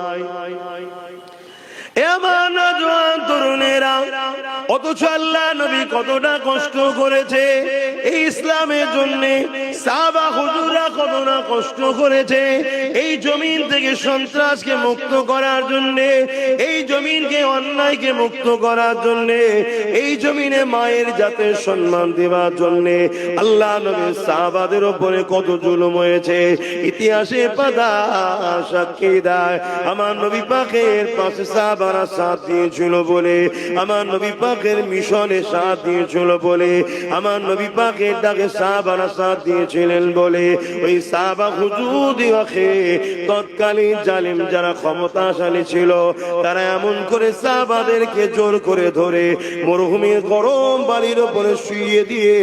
এমন নওজওয়ান তরুণেরা, অথচ আল্লাহ নবী কতটা কষ্ট করেছে এই ইসলামের জন্য, সাহাবা হুজুররা কতটা কষ্ট করেছে এই জমিন থেকে সন্ত্রাসকে মুক্ত করার জন্য, এই জমিনকে অন্যায়কে মুক্ত করার জন্য, এই জমিনে মায়ের জাতের সম্মান দেওয়ার জন্য। আল্লাহ নবীর সাহাবাদের উপরে কত জুলুম হয়েছে ইতিহাসে পাতা সাক্ষী দেয়। আমার নবী পাকের পাশে সাহাবারা সাথ দিয়েছিল বলে, আমার নবী পাকের মিশনে সাথ দিয়েছিল বলে, আমার নবী পাকের ডাকে সাহাবারা সাথ দিয়েছিলেন বলে, ওই সাহাবা হুজুরদিওকে তৎকালীন জালিম যারা ক্ষমতাশালী ছিল, তারা এমন করে সাহাবাদেরকে জোর করে ধরে মরুভূমির গরম বালির উপরে শুইয়ে দিয়ে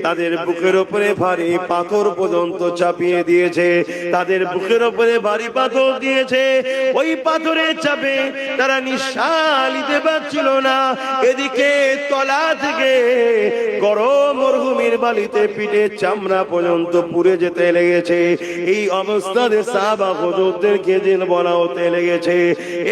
তাদের বুকের উপরে ভারী পাথর পর্যন্ত চাপিয়ে দিয়েছে, তাদের বুকের উপরে ভারী পাথর দিয়েছে। ওই পাথরের চাপে তারা নিঃশ্বাস নিতে পারছিল না। এদিকে তলা থেকে গরম মরুভূমির বালিতে পিঠে চামড়া পর্যন্ত পুড়ে যেতে লেগেছে। এই অবস্থাতে সাহাবা হুজুরদেরকে দিন বলা হতে লেগেছে,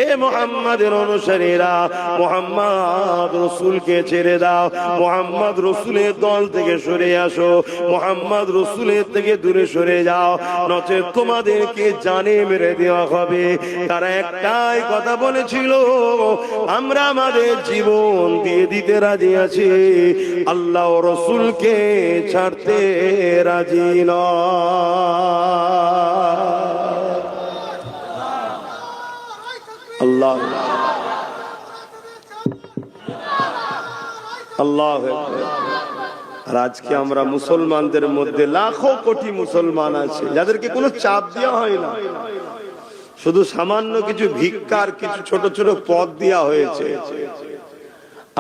এ মুহাম্মাদের অনুসারীরা, মুহাম্মদ রাসূলকে ছেড়ে দাও, মুহাম্মদ রাসূলের দল থেকে সরে আসো, মুহাম্মদ রাসূলের থেকে দূরে সরে যাও, নচেত তোমাদেরকে জানে মেরে দেওয়া হবে। তারা একটাই কথা বলেছিল, আমরা আমাদের জীবন দিয়ে দিতে রাজি আছি, আল্লাহ ও রাসূলকে ছাড়তে রাজি নয়। আল্লাহ আল্লাহ। আর আজকে আমরা মুসলমানদের মধ্যে লাখো কোটি মুসলমান আছে যাদেরকে কোনো চাপ দেওয়া হয় না, শুধু সামান্য কিছু ভিক্ষার কিছু ছোট ছোট পদ দেওয়া হয়েছে।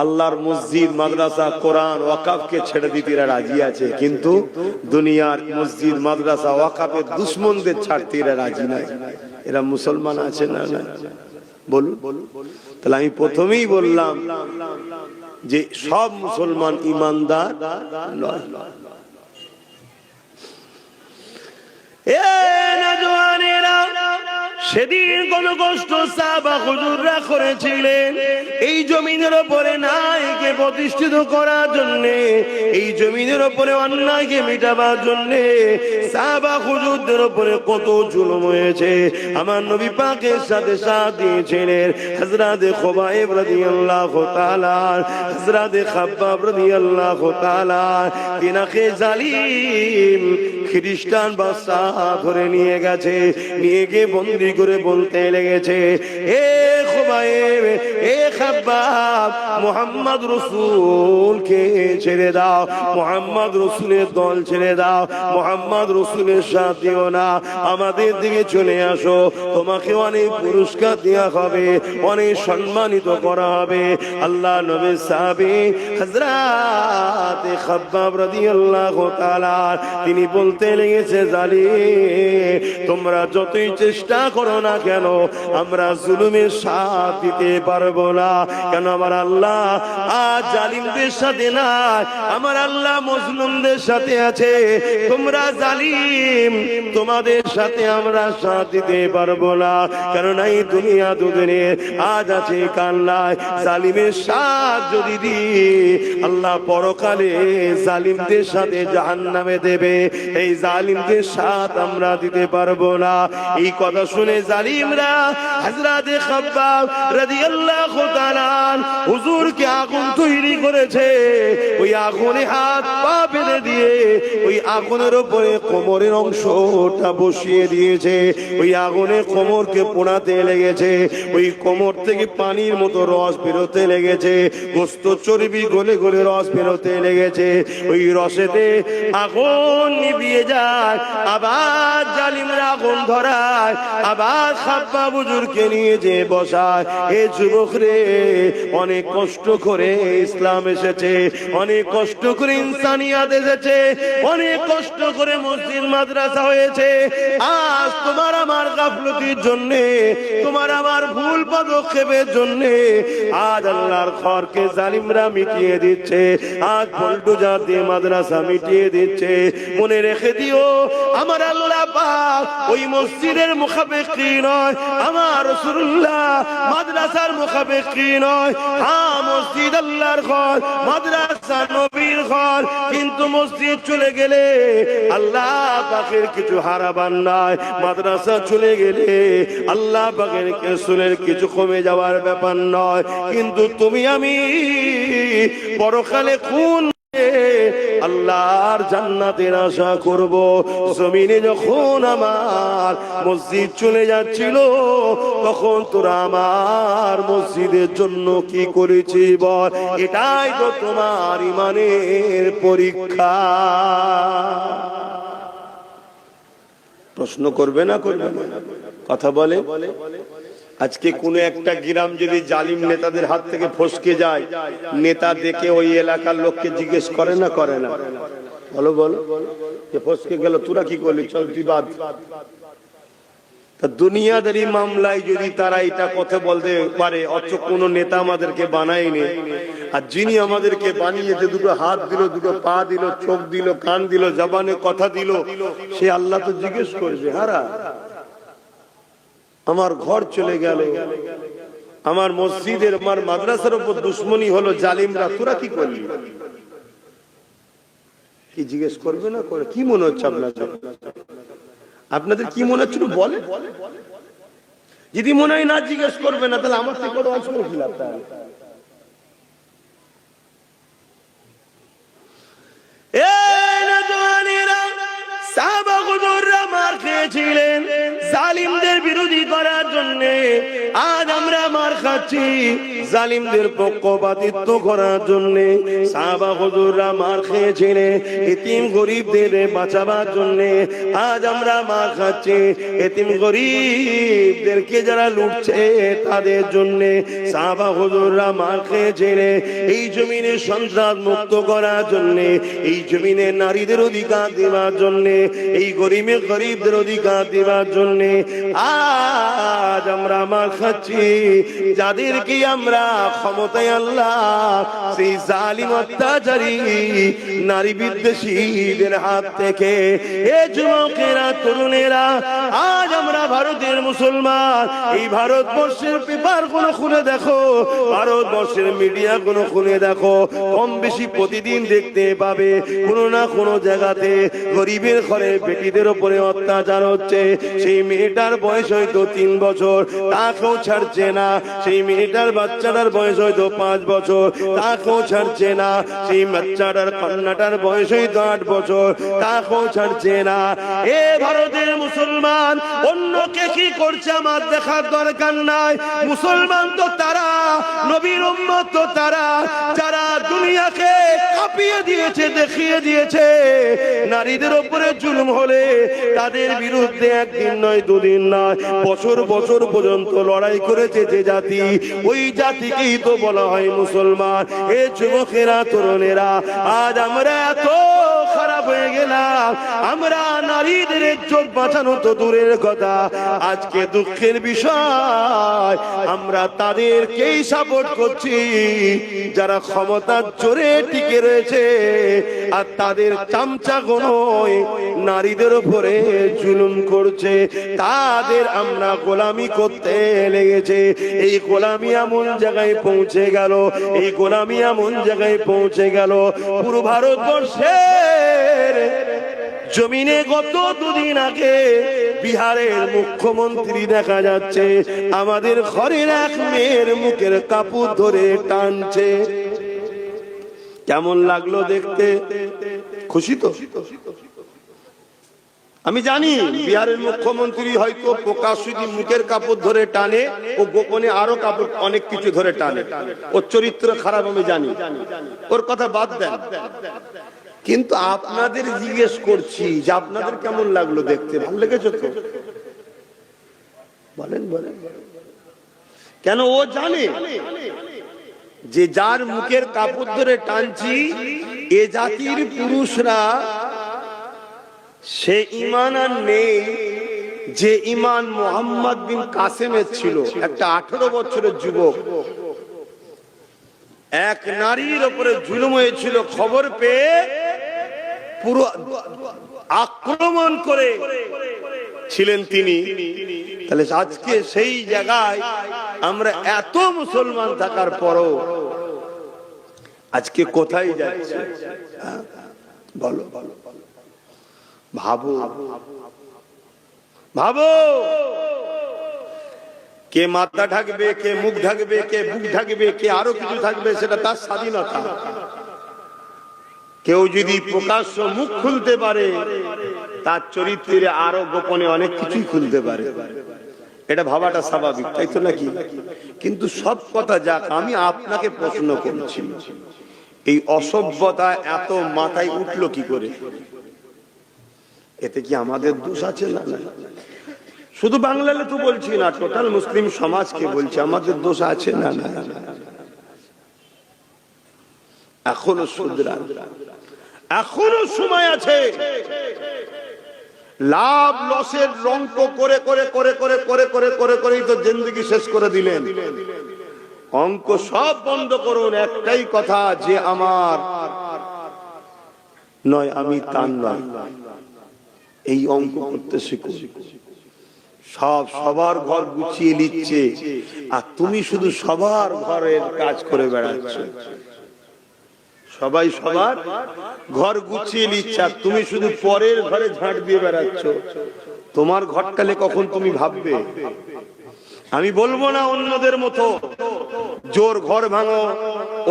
আল্লাহর মসজিদ, মাদ্রাসা, কোরআন, ওয়াকাফকে ছেড়ে দিতে এরা রাজি আছে, কিন্তু দুনিয়ার মসজিদ, মাদ্রাসা, ওয়াকাফের দুশ্মনদের ছাড়তে এরা রাজি নাই। এরা মুসলমান আছে না? বলুন। তাহলে আমি প্রথমেই বললাম যে সব মুসলমান ইমানদার নয়। সেদিন কোন কষ্ট সাহাবা হুজুররা করেছিলেন এই জমিনের উপরে ন্যায়কে প্রতিষ্ঠিত করার জন্য, এই জমিনের উপরে অন্যায়কে মিটাবার জন্য সাহাবা হুজুরদের উপরে কত জুলুম হয়েছে। আমার নবী পাকের সাথে সাথ দিয়েছিলেন হযরত খুবাইব রাদিয়াল্লাহু তাআলা, হযরত খাব্বাব রাদিয়াল্লাহু তাআলা। তিনাকে জালিম খ্রিস্টান বাদশা ধরে নিয়ে গেছে, নিয়ে গিয়ে বন্দী করে বলতে লেগেছে, এ খুবাইব সময়ে এ খাব্বাব মুহাম্মদ রাসূলকে ছেড়ে দাও, মুহাম্মদ রাসূলের দল ছেড়ে দাও, মুহাম্মদ রাসূলের সাথীও না, আমাদের দিকে চলে আসো, তোমাকে অনেক পুরস্কার দেওয়া হবে, অনেক সম্মানিত করা হবে। আল্লাহ নবীর সাহাবী হযরত খাব্বাব রাদিয়াল্লাহু তাআলা তিনি বলতে লেগেছে, জালিম তোমরা যতই চেষ্টা করো না কেন আমরা জুলুমের সাথ দিতে পারবো না। কেন আমার আল্লাহ আজ জালিমদের সাথে না, আমার আল্লাহ মজলুমদের সাথে আছে। তোমরা জালিম, তোমাদের সাথে আমরা সাথ দিতে পারবো না। কারণ এই দুনিয়া দুদিনে আজ আছে কাল নাই। জালিমের সাথ যদি দিই আল্লাহ পরকালে জালিমদের সাথে জাহান্নামে দেবে, এই জালিমদের সাথ আমরা দিতে পারবো না। এই কথা শুনে জালিমরা হযরত খাব্বাব রাদিয়াল্লাহু তাআলা হুজুরকে আগুন তৈরি করেছে, ওই আগুনে হাত পা বেঁধে দিয়ে ওই আগুনের উপরে কোমরের অংশটা বসিয়ে দিয়েছে। ওই আগুনে কোমরকে পোড়াতে লেগেছে, ওই কোমর থেকে পানির মতো রস বেরোতে লেগেছে, গোস্ত চর্বি গলে গলে রস বেরোতে লেগেছে। ওই রসেতে আগুন নিভিয়ে যায়, আবার জালিমরা আগুন ধরায়, আবার খাব্বাব হুজুরকে নিয়ে যে বসায়। এ যুবক রে, অনেক কষ্ট করে ইসলাম এসেছে, অনেক কষ্ট করে ইনসানিয়াত এসেছে, অনেক কষ্ট করে মসজিদ মাদ্রাসা হয়েছে। আজ তোমার আমার গাফলতির জন্য, তোমার আমার ভুল পদক্ষেপের জন্য আজ আল্লাহর ঘরকে জালিমরা মিটিয়ে দিচ্ছে, আজ বুলডোজার দিয়ে মাদ্রাসা মিটিয়ে দিচ্ছে। মনে রেখে দিও, আমার আল্লাহ পাক ওই মসজিদের মুখাপেক্ষী নয়, আমার রাসূলুল্লাহ মাদ্রাসার মুখাপেক্ষী নয়। হ্যাঁ, মসজিদ আল্লাহর ঘর, মাদ্রাসা নবীর ঘর, কিন্তু মসজিদ চলে গেলে আল্লাহ পাকের কিছু হারাবার নাই, মাদ্রাসা চলে গেলে আল্লাহ পাকের রাসূলের কিছু কমে যাওয়ার ব্যাপার নয়। কিন্তু তুমি আমি পরকালে কোন আল্লাহর জান্নাতের আশা করব। জমিনে যখন আমার মসজিদ চলে যাচ্ছিল তখন তোরা আমার মসজিদের জন্য কি করেছি বল? এটাই তো তোমার ঈমানের পরীক্ষা। প্রশ্ন করবে না করবে না? কথা বলে। আজকে কোন একটা গ্রাম যদি জালিম নেতাদের হাত থেকে ফসকে যায়, নেতা দেখে ওই এলাকার লোককে জিজ্ঞেস করে না করে না? বলো বলো, যে ফসকে গেল তোরা কি করলি, চল তুই বাদ। দুনিয়াদারি মামলায় যদি তারা এটা কথা বলতে পারে, অথচ কোন নেতা আমাদেরকে বানায়নি, আর যিনি আমাদেরকে বানিয়েছে, দুটো হাত দিল, দুটো পা দিল, চোখ দিল, কান দিল, জবানে কথা দিল, সে আল্লাহ তো জিজ্ঞেস করবে, হারা আমার ঘর চলে গেল, আমার মসজিদের আমার মাদ্রাসার উপর দুশ্মনী হলো জালিমরা, তোরা কি করলি? কি জিজ্ঞেস করবে না করে? কি মনে হচ্ছে আপনাদের? আপনাদের কি মনে হচ্ছে বলে? যদি মনে হয় না জিজ্ঞেস করবে না, তাহলে আমার থেকে বড় অসুবিধা কি লাভ? সাহাবা হুজুররা মার খেয়েছিলেন জালিমদের বিরোধী করার জন্য, আজ আমরা মার খাচ্ছি জালিমদের পক্ষপাতিত্ব করার জন্য। সাহাবা হুজুররা মার খেয়েছিলেন এতিম গরিবদের বাঁচাবার জন্য, আজ আমরা মার খাচ্ছি এতিম গরিবদেরকে যারা লুটছে তাদের জন্য। সাহাবা হুজুররা মার খেয়েছিলেন এই জমিনে সন্ত্রাস মুক্ত করার জন্য, এই জমিনে নারীদের অধিকার দেওয়ার জন্য, এই গরিবদের অধিকার দেওয়ার জন্য। আজ আমরা মার খাচ্ছি যাদেরকে আমরা ক্ষমতায় আল্লাহ সেই জালিম অত্যাচারী নারী বিদ্বেষীদের হাত থেকে। এ যুবকেরা, তরুণেরা, আজ আমরা ভারতের মুসলমান, এই ভারতবর্ষের পেপার গুলো খুলে দেখো, ভারতবর্ষের মিডিয়া গুলো খুলে দেখো, কম বেশি প্রতিদিন দেখতে পাবে কোনো না কোনো জায়গাতে গরিবের ঘরে বেটিদের উপরে অত্যাচার হচ্ছে। সেই মেয়েটার বয়স হয়তো 3 বছর, বছর, তাকেও ছাড়ছে না। সেই মেয়েটার বাচ্চাটার বয়স হয়তো 5 বছর, তাকেও ছাড়ছে না। সেই বাচ্চাটার কন্যাটার বয়স হয়তো 8 বছর, তাকেও ছাড়ছে না। এ ভারতের মুসলমান, অন্যকে কি করছে আমার দেখার দরকার নাই। মুসলমান তো তারা, নবীর উম্মত তো তারা, যারা দুনিয়াকে কাঁপিয়ে দিয়েছে, দেখিয়ে দিয়েছে নারীদের উপরে জুলুম হলে তাদের বিরুদ্ধে একদিন নয়, দুদিন নয়, বছর বছর পর্যন্ত লড়াই করেছে যে জাতি, ওই জাতিকেই তো বলা হয় মুসলমান। এ যুবকেরা, তরুণেরা, আজ আমরা এত খারাপ হয়ে গেলাম, আমরা নারীদের ইজ্জত বাঁচানো তো দূরের কথা, আজকে দুঃখের বিষয় আমরা তাদেরকেই সাপোর্ট করছি যারা ক্ষমতার জোরে টিকে রয়েছে, আর তাদের চামচাগণই নারীদের উপরে জুলুম করছে, তাদের আমরা গোলামি করতে লেগেছে। এই গোলামি এমন জায়গায় পৌঁছে গেল, এই গোলামি এমন জায়গায় পৌঁছে গেল, পুরো ভারতবর্ষের জমিনে গত দুদিন আগে বিহারের মুখ্যমন্ত্রী দেখা যাচ্ছে আমাদের ঘরের এক মেয়ের মুখের কাপড় ধরে টানছে। কেমন লাগলো দেখতে? খুশি তো? আমি জানি বিহারের মুখ্যমন্ত্রী হয়তো প্রকাশ্যে মুখের কাপড় ধরে টানে, ও গোপনে আরো কাপড় অনেক কিছু ধরে টানে, ওর চরিত্র খারাপ আমি জানি, ওর কথা বাদ দেন। কিন্তু আপনাদের জিজ্ঞেস করছি যে আপনাদের কেমন লাগলো দেখতে? ভালো লেগেছে তো? বলেন বলেন। কেন? ও জানে যে যার মুখের কাপড় ধরে টানছি এ জাতির পুরুষরা সে ঈমান আর নেই যে ঈমান মুহাম্মদ বিন কাসেমের ছিল। একটা 18 বছরের যুবক এক নারীর উপরে জুলুম হয়েছিল, খবর পেয়ে পুরো আক্রমণ করে ছিলেন তিনি। তাহলে আজকে সেই জায়গায় আমরা এত মুসলমান থাকার পরও আজকে কোথায় যাচ্ছে? বলো ভাবো ভাবো, কে মাথা ঢাকবে, কে মুখ ঢাকবে, কে বুক ঢাকবে, কে আরো কিছু থাকবে, সেটা তার স্বাধীনতা। কেউ যদি প্রকাশ্য মুখ খুলতে পারে তার চরিত্রে আরো গোপনে অনেক কিছুই খুলতে পারে, এটা ভাবাটা স্বাভাবিক, তাই তো নাকি? কিন্তু সব কথা যাক, আমি আপনাকে প্রশ্ন করছি, এই অসভ্যতা এত মাথায় উঠলো কি করে? এতে কি আমাদের দোষ আছে? না, শুধু বাংলাতে তো বলছি না, টোটাল মুসলিম সমাজকে বলছি, আমাদের দোষ আছে। না না, এখনো শুধরান, এখনো সময় আছে। লাভ লসের রঙ্ক করে করে করে করে করে করে করে করেই তো জিন্দেগি শেষ করে দিলেন। অঙ্ক সব বন্ধ করুন, একটাই কথা, যে আমার নয় আমি তার নয়, এই অঙ্ক করতে শিখুন। সব সবার ঘর গুছিয়ে নিচ্ছে আর তুমি শুধু সবার ঘরের কাজ করে বেড়াচ্ছ। সবাই সবার ঘর গুছিয়ে নিচ্ছে আর তুমি শুধু পরের ঘরে ঝাঁট দিয়ে বেড়াচ্ছ। তোমার ঘরটালে কখন তুমি ভাববে? আমি বলবো না অন্যদের মতো জোর ঘর ভাঙো,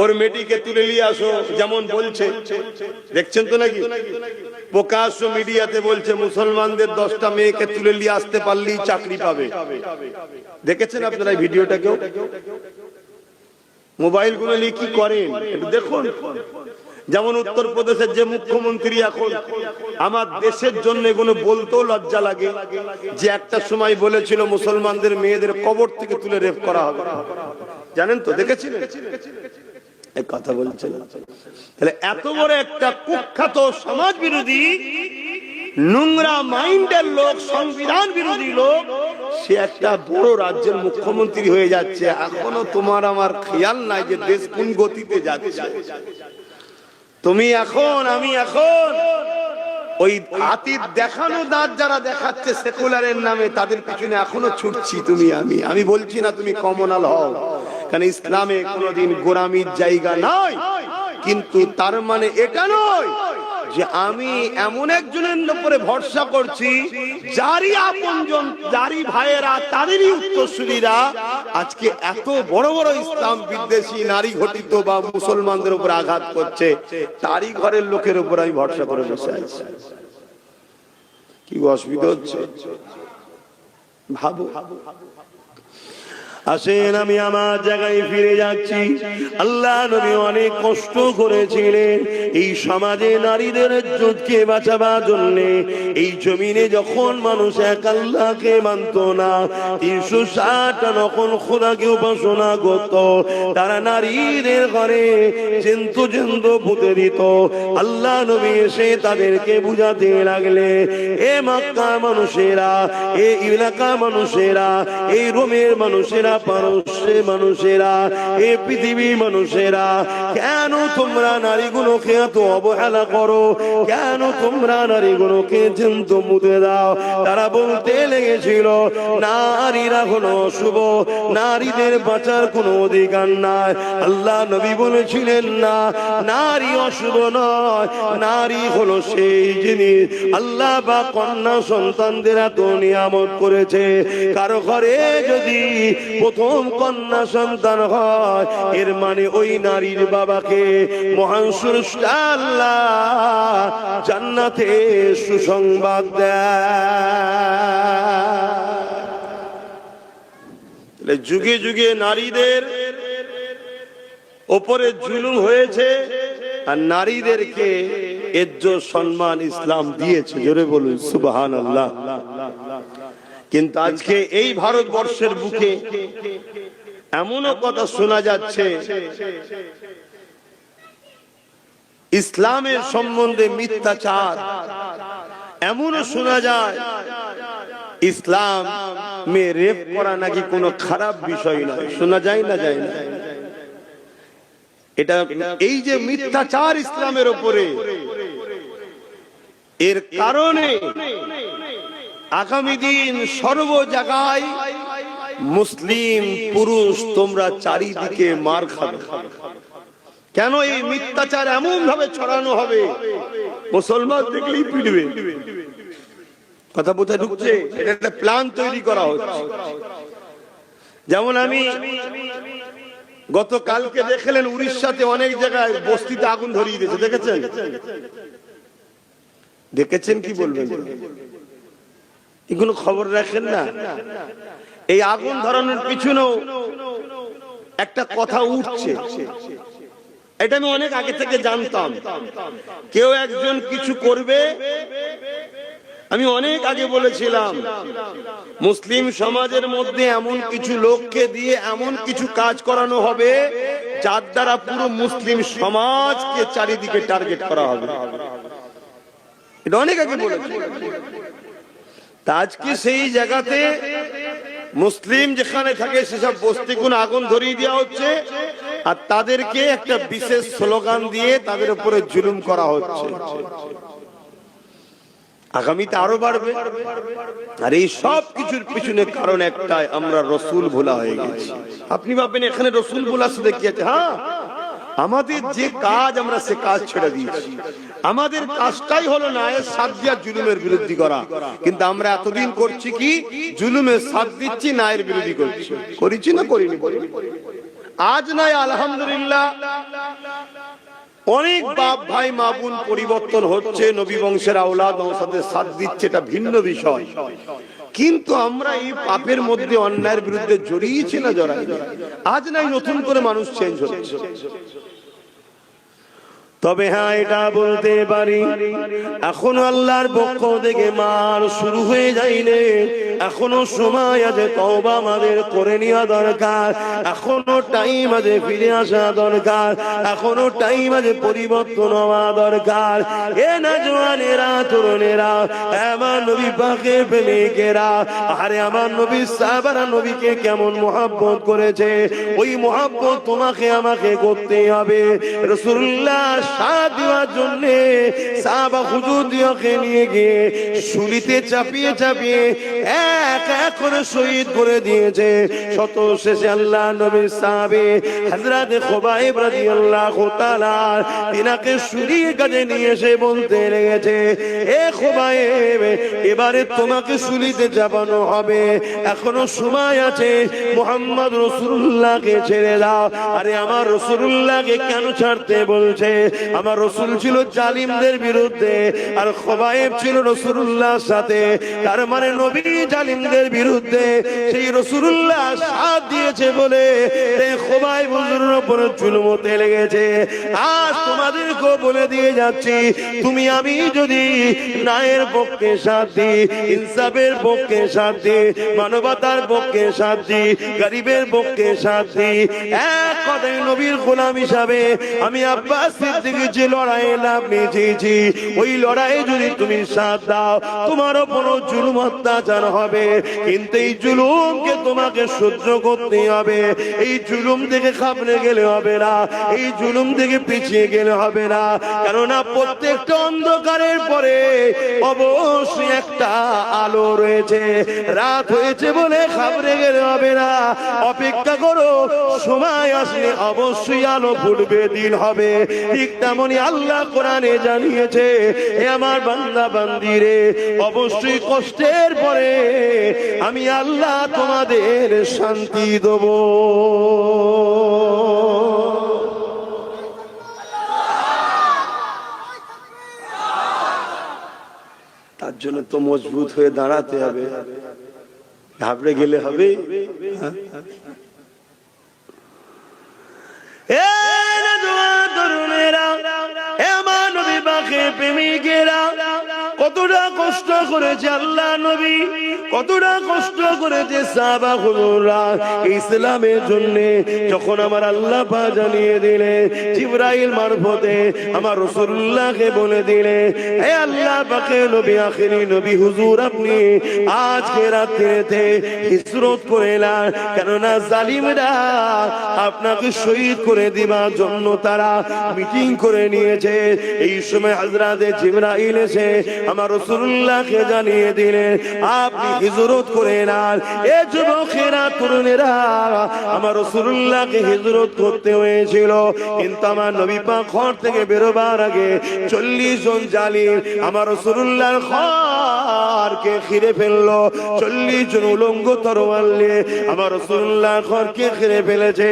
ওর মেয়েটিকে তুলে নিয়ে আসো, যেমন বলছে, দেখছেন তো নাকি প্রকাশ্য মিডিয়াতে বলছে মুসলমানদের 10টা মেয়েকে তুলে নিয়ে আসতে পারলেই চাকরি পাবে। দেখেছেন আপনারা এই ভিডিওটা? কেউ মোবাইল গুলো নিয়ে কি করেন একটু দেখুন। যেমন উত্তরপ্রদেশের যে মুখ্যমন্ত্রী, এখন আমার দেশের জন্য এগুলো বলতেও লজ্জা লাগে, যে একটা সময় বলেছিল মুসলমানদের মেয়েদের কবর থেকে তুলে রেপ করা হবে, জানেন তো? দেখেছিলেন এই কথা বলছেন? তাহলে এত বড় একটা কুখ্যাত সমাজ বিরোধী নোংরা মাইন্ডের লোক, সংবিধান বিরোধী লোক, সে একটা বড় রাজ্যের মুখ্যমন্ত্রী হয়ে যাচ্ছে। এখনো তোমার আমার খেয়াল নাই যে দেশ কোন গতিতে যাচ্ছে। তুমি এখন, আমি এখন ওই হাতির দেখানো দাঁত যারা দেখাচ্ছে সেকুলারের নামে, তাদের পিছনে এখনো ছুটছি তুমি আমি বলছি না তুমি কমনাল হও, কারণ ইসলামে কোনোদিন গোলামির জায়গা নয়, কিন্তু তার মানে এটা নয় যে আমি এমন একজনের উপরে ভরসা করছি যারই আপনজন, যারই ভাইয়েরা, তাদেরই উত্তরসূরিরা আজকে এত বড় বড় ইসলাম বিদ্বেষী নারী ঘটিত বা মুসলমানদের উপর আঘাত করছে, তারই ঘরের লোকের উপর আমি ভরসা করে বসে আছি। কি অসুবিধা হচ্ছে ভাবো। আসেন আমি আমার জায়গায় ফিরে যাচ্ছি। আল্লাহ নবী অনেক কষ্ট করেছিলেন এই সমাজে নারীদের ইজ্জতকে বাঁচাবার জন্য। এই জমিনে যখন মানুষ এক আল্লাহকে মানত না, 360টা যখন খোদাকে উপাসনা করত, তারা নারীদের ঘরে জন্তু জন্তু পুঁতে দিত। আল্লাহ নবী এসে তাদেরকে বুঝাতে লাগলে, এ মক্কা মানুষেরা, এ এলাকা মানুষেরা, এই রোমের মানুষেরা, মানুষেরা, এই পৃথিবীর মানুষেরা, কেন তোমরা নারীগুলোকে এত অবহেলা করো? কেন তোমরা নারীগুলোকে জন্তু মুতে দাও? তারা বলতে লেগেছিল নারীরা হলো অশুভ, নারীদের বাঁচার কোনো অধিকার নাই। আল্লাহ নবী বলেছিলেন না, নারী অশুভ নয়, নারী হলো সেই জিনিস আল্লাহ বা কন্যা সন্তানদের এত নিয়ামত করেছে। কারো ঘরে যদি প্রথম কন্যা সন্তান হয়, এর মানে ওই নারীর বাবাকে মহান স্রষ্টা আল্লাহ জান্নাতে সুসংবাদ দেয়। যুগে যুগে নারীদের ওপরে জুলুম হয়েছে, আর নারীদেরকে ইজ্জত সম্মান ইসলাম দিয়েছে। জোরে বলুন সুবহানাল্লাহ। কিন্তু আজকে এই ভারতবর্ষের বুকে এমনও কথা শোনা যাচ্ছে, ইসলামের সম্বন্ধে মিথ্যাচার। এমনও শোনা যায় ইসলাম মে রেপ করা নাকি কোনো খারাপ বিষয় নয়। শোনা যায় না, যায় না? এটা এই যে মিথ্যাচার ইসলামের উপরে, এর কারণে আগামী দিন সর্ব জায়গায় মুসলিম পুরুষ তোমরা চারিদিকে মার খাবে। কেন এই মিথ্যাচার এমন ভাবে ছড়ানো হবে, মুসলমান দেখলেই পিটবে। কথা বোঝা ঢুকছে? এটা একটা প্ল্যান তৈরি করা হচ্ছে। যেমন আমি গতকালকে দেখলেন উড়িষ্যাতে অনেক জায়গায় বস্তিতে আগুন ধরিয়ে দিয়েছে, দেখেছেন? দেখেছেন কি বলবেন? এগুলো খবর রাখেন না? এই আগুন ধরানোর পিছনেও একটা কথা উঠছে, এটা আমি অনেক আগে থেকে জানতাম। কেউ একজন কিছু করবে, আমি অনেক আগে বলেছিলাম মুসলিম সমাজের মধ্যে এমন কিছু লোককে দিয়ে এমন কিছু কাজ করানো হবে যার দ্বারা পুরো মুসলিম সমাজকে চারিদিকে টার্গেট করা হবে। এটা অনেক আগে বলেছি। আজকে সেই জায়গাতে মুসলিম যেখানে থাকে সেসব বস্তিগুলো আগুন ধরিয়ে দেওয়া হচ্ছে, আর তাদেরকে একটা বিশেষ স্লোগান দিয়ে তাদের উপরে জুলুম করা হচ্ছে। আগামীতে আরো বাড়বে। আর এই সব কিছুর পিছনে কারণ একটাই, আমরা রসুল ভোলা হয়ে গেছি। আপনি ভাবেন এখানে রসুল ভোলা শুধু কি আছে? হ্যাঁ, আমাদের যে কাজ আমরা সে কাজ ছেড়ে দিয়েছি। আমাদের কাজটাই হলো নায়ের সাথ দিয়া জুলুমের বিরোধী করা। কিন্তু আমরা এতদিন করছি কি? জুলুমের সাথ দিচ্ছি, নায়ের বিরোধী করছি। করেছি না করিনি? আজ নয়, আলহামদুলিল্লাহ অনেক বাপ ভাই মা বোন পরিবর্তন হচ্ছে, নবী বংশের আওলাদ সাথে সাথ দিচ্ছে, এটা ভিন্ন বিষয়। কিন্তু আমরা এই পাপের মধ্যে অন্যায়ের বিরুদ্ধে জড়িয়েছি না জড়াই? আজ নাই নতুন করে মানুষ চেঞ্জ হচ্ছে। তবে হ্যাঁ, এটা বলতে পারি এখনো আল্লাহর পক্ষ থেকে মার শুরু হয়ে যায়নি। এখনো সময় আছে, তওবা আমাদের করে নেওয়া দরকার। এখনো টাইম আছে ফিরে আসা দরকার। এখনো টাইম আছে পরিবর্তন হওয়া দরকার। এ না জওয়ানেরা, তরুণেরা, আমার নবী পাকে প্রেমিকেরা, আরে আমার নবী সাহাবারা নবীকে কেমন মহব্বত করেছে, ওই মহব্বত তোমাকে আমাকে করতে হবে। রাসূলুল্লাহ সাথ দেওয়ার জন্য সাহাবা হুজুরকে নিয়ে গিয়ে শুলিতে চাপিয়ে চাপিয়ে এক এক করে শহীদ করে দিয়েছে। শত শেষে আল্লাহ নবীর সাহাবী হযরত খুবাইব রাদিয়াল্লাহু তাআলা তিনাকে শুলিয়ে কাছে নিয়ে এসে বলতে লেগেছে, এ খুবাইব, এবারে তোমাকে শুলিতে চাপানো হবে, এখনো সময় আছে, মুহাম্মদ রাসূলুল্লাহকে ছেড়ে দাও। আরে আমার রাসূলুল্লাহকে কেন ছাড়তে বলছে? আমার রাসূল ছিল জালিমদের বিরুদ্ধে, আর খুবাইব ছিল রাসূলুল্লাহর সাথে, তার মানে নবী জালিমদের বিরুদ্ধে, সেই রাসূলুল্লাহ সাথ দিয়েছে বলে এই খুবাইব হুজুরের উপর জুলুম হতে লেগেছে। আজ তোমাদেরকে বলে দিয়ে যাচ্ছি, তুমি আমি যদি ন্যায়ের পক্ষে সাথ দিই, ইনসাফের পক্ষে সাথ দিই, মানবতার পক্ষে সাথ দিই, গরিবের পক্ষে সাথ দিই, এক কথায় নবীর গোলাম হিসাবে আমি আব্বাস সিদ্দিকী যে লড়াইয়ে লাভ নিয়েছি, ওই লড়াইয়ে যদি তুমি সাথ দাও, তোমার উপর জুলুম অত্যাচার হবে, কিন্তু এই জুলুমকে তোমাকে সহ্য করতে হবে। এই জুলুম থেকে খাবলে গেলে হবে না, এই জুলুম থেকে পিছিয়ে গেলে হবে না, কেননা প্রত্যেকটা অন্ধকারের পরে অবশ্যই একটা আলো রয়েছে। রাত হয়েছে বলে খাবলে গেলে হবে না, অপেক্ষা করো, সময় আসলে অবশ্যই আলো ফুটবে, দিন হবে। ঠিক তেমনি আল্লাহ কোরআনে জানিয়েছে, হে আমার বান্দা বান্দিরে, অবশ্যই কষ্টের পরে আমি আল্লাহ তোমাদের শান্তি দেব। তার জন্য তো মজবুত হয়ে দাঁড়াতে হবে, ঘাবড়ে গেলে হবে? কতটা কষ্ট করেছে আল্লাহ নবী, কতটা কষ্ট করেছে সাহাবা হুজুররা ইসলামের জন্য। যখন আমার আল্লাহ পাক জানিয়ে দিলে, জিবরাইল মারফতে আমার রাসূলুল্লাহকে বলে দিলে, হে আল্লাহ পাকের নবী, আখেরি নবী হুজুর, আপনি আজকে রাত্রিতে হিজরত করে এলেন, কেননা জালিমরা আপনাকে শহীদ করে দিবার জন্য তারা মিটিং করে নিয়েছে। এই সময় হযরত জিবরাইল এসে আমার রাসূলুল্লাহকে জানিয়ে দিলেন, আপনি হিজরত করে নেন। এ যুবকেরা, তরুণেরা, আমার রাসূলুল্লাহকে হিজরত করতে হয়েছিল, কিন্তু আমার নবী পাক ঘর থেকে বেরোবার আগে 40 জন জালিম আমার রাসূলুল্লাহর ঘরকে ঘিরে ফেললো। 40 জন উলঙ্গ তরোয়াল নিয়ে আমার রাসূলুল্লাহর ঘরকে ঘিরে ফেলেছে।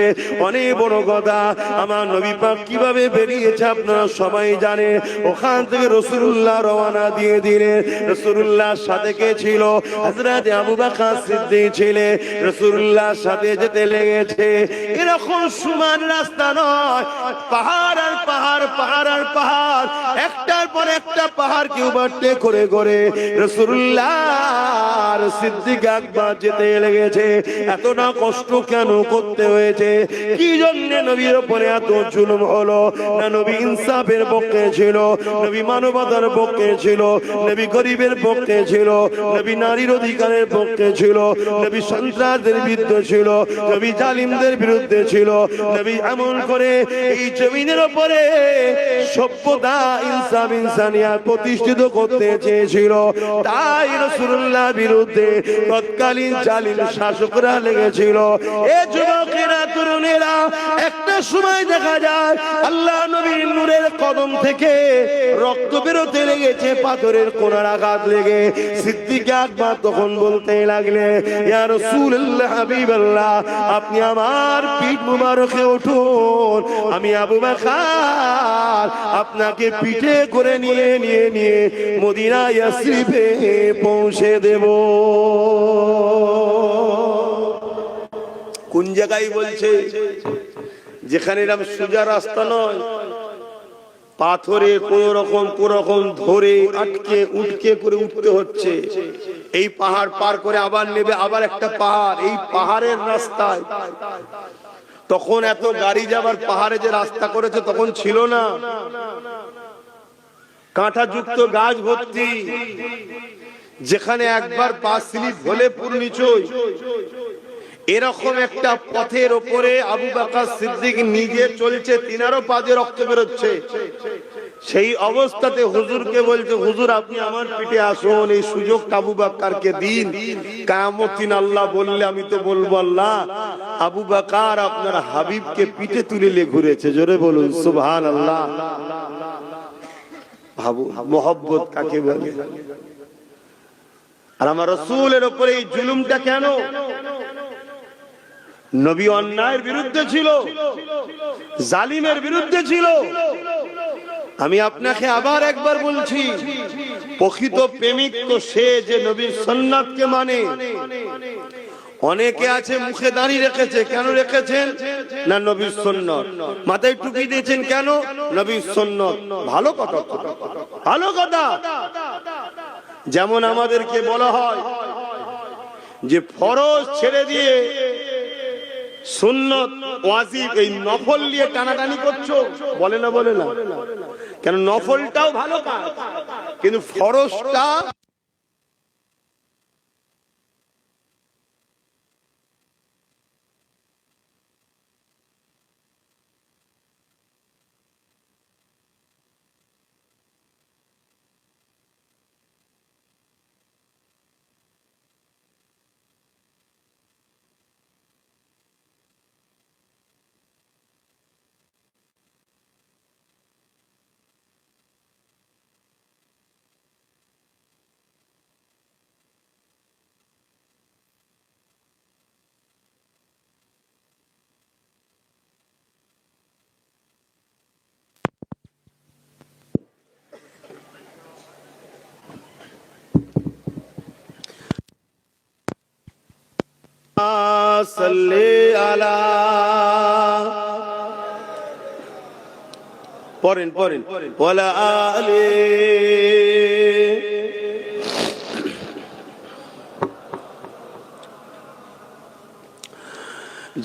অনেক বড় কথা, আমার নবী পাক কিভাবে বেরিয়েছে আপনারা সবাই জানে। ওখান থেকে রাসূলুল্লাহ রওনা দিয়ে দিলেন। রাসূলুল্লাহর সাথে কে ছিল? হযরত আবু বকর সিদ্দিক ছিলেন। রাসূলুল্লাহর সাথে যেতে লেগেছে। এরকম সমান রাস্তা নয়, পাহাড় আর পাহাড়, পাহাড় আর পাহাড়, একটার পর একটা পাহাড়কে ওভারটেক করে করে রাসূলুল্লাহর সিদ্দিক আকবর যেতে লেগেছে। এতটা কষ্ট কেন করতে হয়েছে? কি জন্য নবীর উপরে এত জুলুম হলো? না নবী ইনসাফের পক্ষে ছিল, নবী মানবতার পক্ষে ছিল, নবী গরিবের পক্ষে ছিল, নবী নারীর অধিকারের পক্ষে ছিল, নবী সন্ত্রাসদের বিরুদ্ধে ছিল, নবী জালিমদের বিরুদ্ধে ছিল। নবী এমন করে এই জমিনের উপরে সভ্যতা, ইনসাফ, ইনসানিয়াত প্রতিষ্ঠিত করতে চেয়েছিল। তাই রাসূলুল্লাহর বিরুদ্ধে তৎকালীন জালিম শাসকরা লেগেছিল। এ যুবকেরা, তরুণেরা, একটা সময় দেখা যায় আল্লাহ নবীর নূরের কদম থেকে রক্ত বেরোতে লেগেছে, পাথরের কোনার আঘাত লেগে। সিদ্দিক আকবর তখন বলতে লাগলে, ইয়া রাসূলুল্লাহ, হাবিবাল্লাহ, আপনি আমার পিঠ মুবারকে উঠুন, আমি আবু বকর আপনাকে পিঠে করে নিয়ে মদিনা ইয়াসরিবে পৌঁছে দেব। কোন জায়গায় বলছে? যেখানে এরকম সোজা রাস্তা নয়, পাথরে কোন রকম ধরে আটকে উঠকে করে উঠতে হচ্ছে। এই পাহাড় পার করে আবার নেবে আবার একটা পাহাড়, এই পাহাড়ের রাস্তায়। তখন এত গাড়ি যাবার পাহাড়ে যে রাস্তা করেছে তখন ছিল না, কাঁটা যুক্ত গাছ ভর্তি। যেখানে একবার পা স্লিপ হলে পুরো নিচই। এরকম একটা পথের ওপরে আবু বকর সিদ্দিক নিজে চলছে, তিনারও পা দিয়ে রক্ত বেরোচ্ছে। সেই অবস্থাতে হুজুরকে বলছে, হুজুর আপনি আমার পিঠে আসুন, এই সুযোগটা আবু বকরকে দিন। কিয়ামত দিন আল্লাহ বললে আমি তো বলবো, আল্লাহ আবু বকর আপনার হাবিবকে পিঠে তুলে নিয়ে ঘুরেছে। জোরে বলুন সুবহানাল্লাহ। ভাবু মোহব্বত কাকে বলে। আর আমার রাসূলের উপরে এই জুলুমটা কেন? নবী অন্যায়ের বিরুদ্ধে ছিল, জালিমের বিরুদ্ধে ছিল। আমি আপনাকে আবার একবার বলছি, প্রকৃত প্রেমিক তো সে যে নবীর সুন্নাতকে মানে। অনেকে আছে মুখে দাড়ি রেখেছে, কেন রেখেছেন? না নবীর সুন্নাত। মাথায় টুপি দিয়েছেন কেন? নবীর সুন্নাত। ভালো কথা, ভালো কথা। যেমন আমাদেরকে বলা হয় যে ফরজ ছেড়ে দিয়ে সুন্নত ওয়াজিব এই নফল নিয়ে টানাটানি করছো, বলে না? বলে না কেন? নফলটাও ভালো কাজ, কিন্তু ফরজটা সাল্লি আলা, পড়েন পড়েন, ওয়ালা আলি।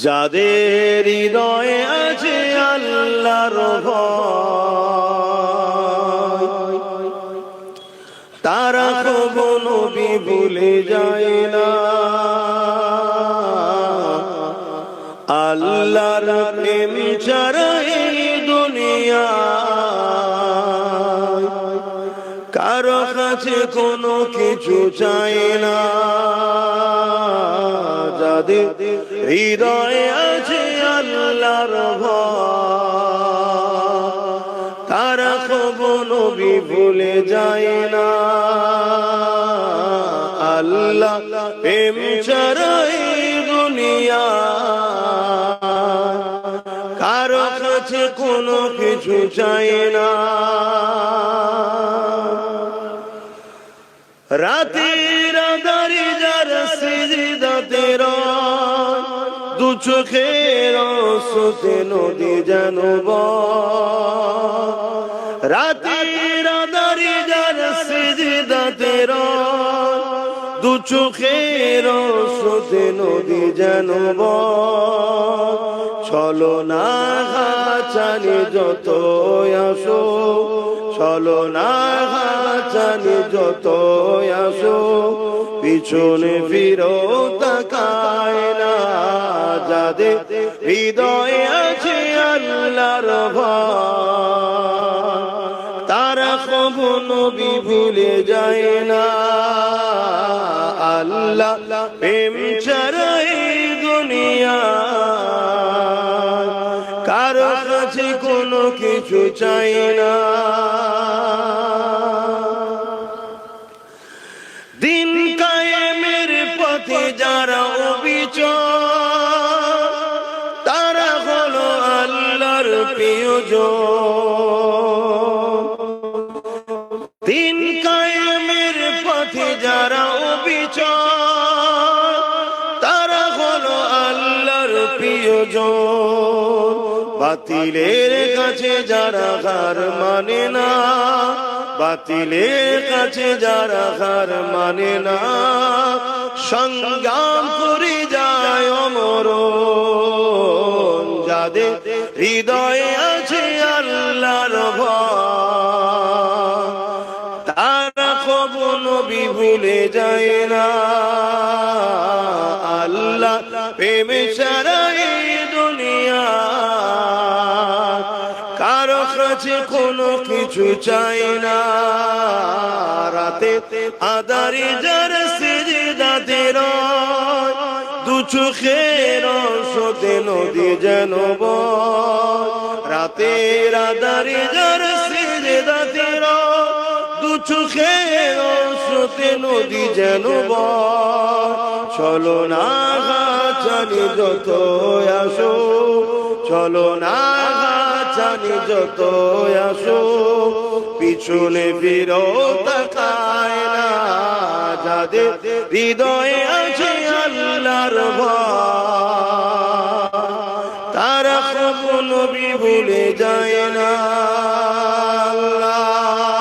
যাদের হৃদয়ে আছে আল্লাহর ভয়, তারা কখনো নবী ভুলে যায় না। আল্লাহর প্রেম ছাড়া এই দুনিয়ায় কারো কাছে কোনো কিছু চাই না। যাদের হৃদয়ে আছে আল্লাহর ভয়, তারা কখনো নবী ভুলে যায় না। আল্লাহ প্রেম ছাড়া এই দুনিয়ায় কারো কাছে কোনো কিছু চাই না। রাতের আঁধারে যারা সিজদাতে রয়, দু চোখের আঁসুতে নদী যেন বয়। রাতের আঁধারে যারা সিজদাতে রয়, দু চোখের আঁসুতে নদী যেন বয়। চলো না চালি যত আসো, চলো না চালি যত আসো, পিছনে ফিরো তাকায় না। যাদের হৃদয়ে আছে আল্লাহর ভয়, তারা কখনো নবী ভুলে যায় না। আল্লাহ প্রেম ছাড়া এই দুনিয়ায় কারো কাছে কোনো কিছু চাই না। দিন কায়েমের পথে যারা অবিচল, তারা হলো আল্লাহর প্রিয়জন। দিন কায়েমের পথে যারা অবিচল, তারা হলো আল্লাহর প্রিয়জন। বাতিলের কাছে যারা হার মানে না, বাতিলের কাছে যারা হার মানে না, সংগ্রাম করে যায় অমরণ। যাদের হৃদয়ে আছে আল্লাহর ভয়, তারা কখনো নবী ভুলে যায় না। আল্লাহ প্রেমে ছাড়া এই দুনিয়া কারো কাছে কাছে কোনো কিছু চাই না, রাতে আদারি যার সিজদাতে রয়, দু চোখের অংশতে নদী যেন বয়, রাতের আদারি যার সিজদাতে রয়, দু চোখের অংশতে নদী যেন বয়। চলো না জানি যত আসো, চলো না জানি যত আসো, পিছনে ফিরো তাকায় না, যাদের হৃদয়ে আছে আল্লাহর ভয়, তারা কখনো নবী ভুলে যায় না। আল্লাহুম্মা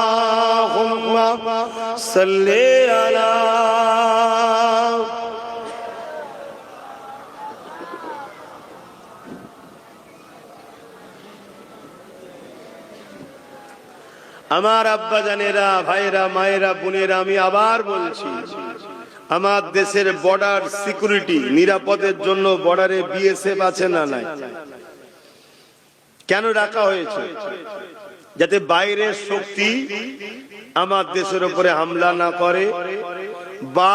সাল্লি আলা। আমার আব্বা জানেরা, ভাইরা, মায়েরা, বোনেরা, আমি আবার বলছি, আমার দেশের বর্ডার সিকিউরিটি নিরাপদের জন্য বর্ডারে বিএসএফ আছে না নাই? কেন রাখা হয়েছে? যাতে বাইরের শক্তি আমার দেশের উপরে হামলা না করে, বা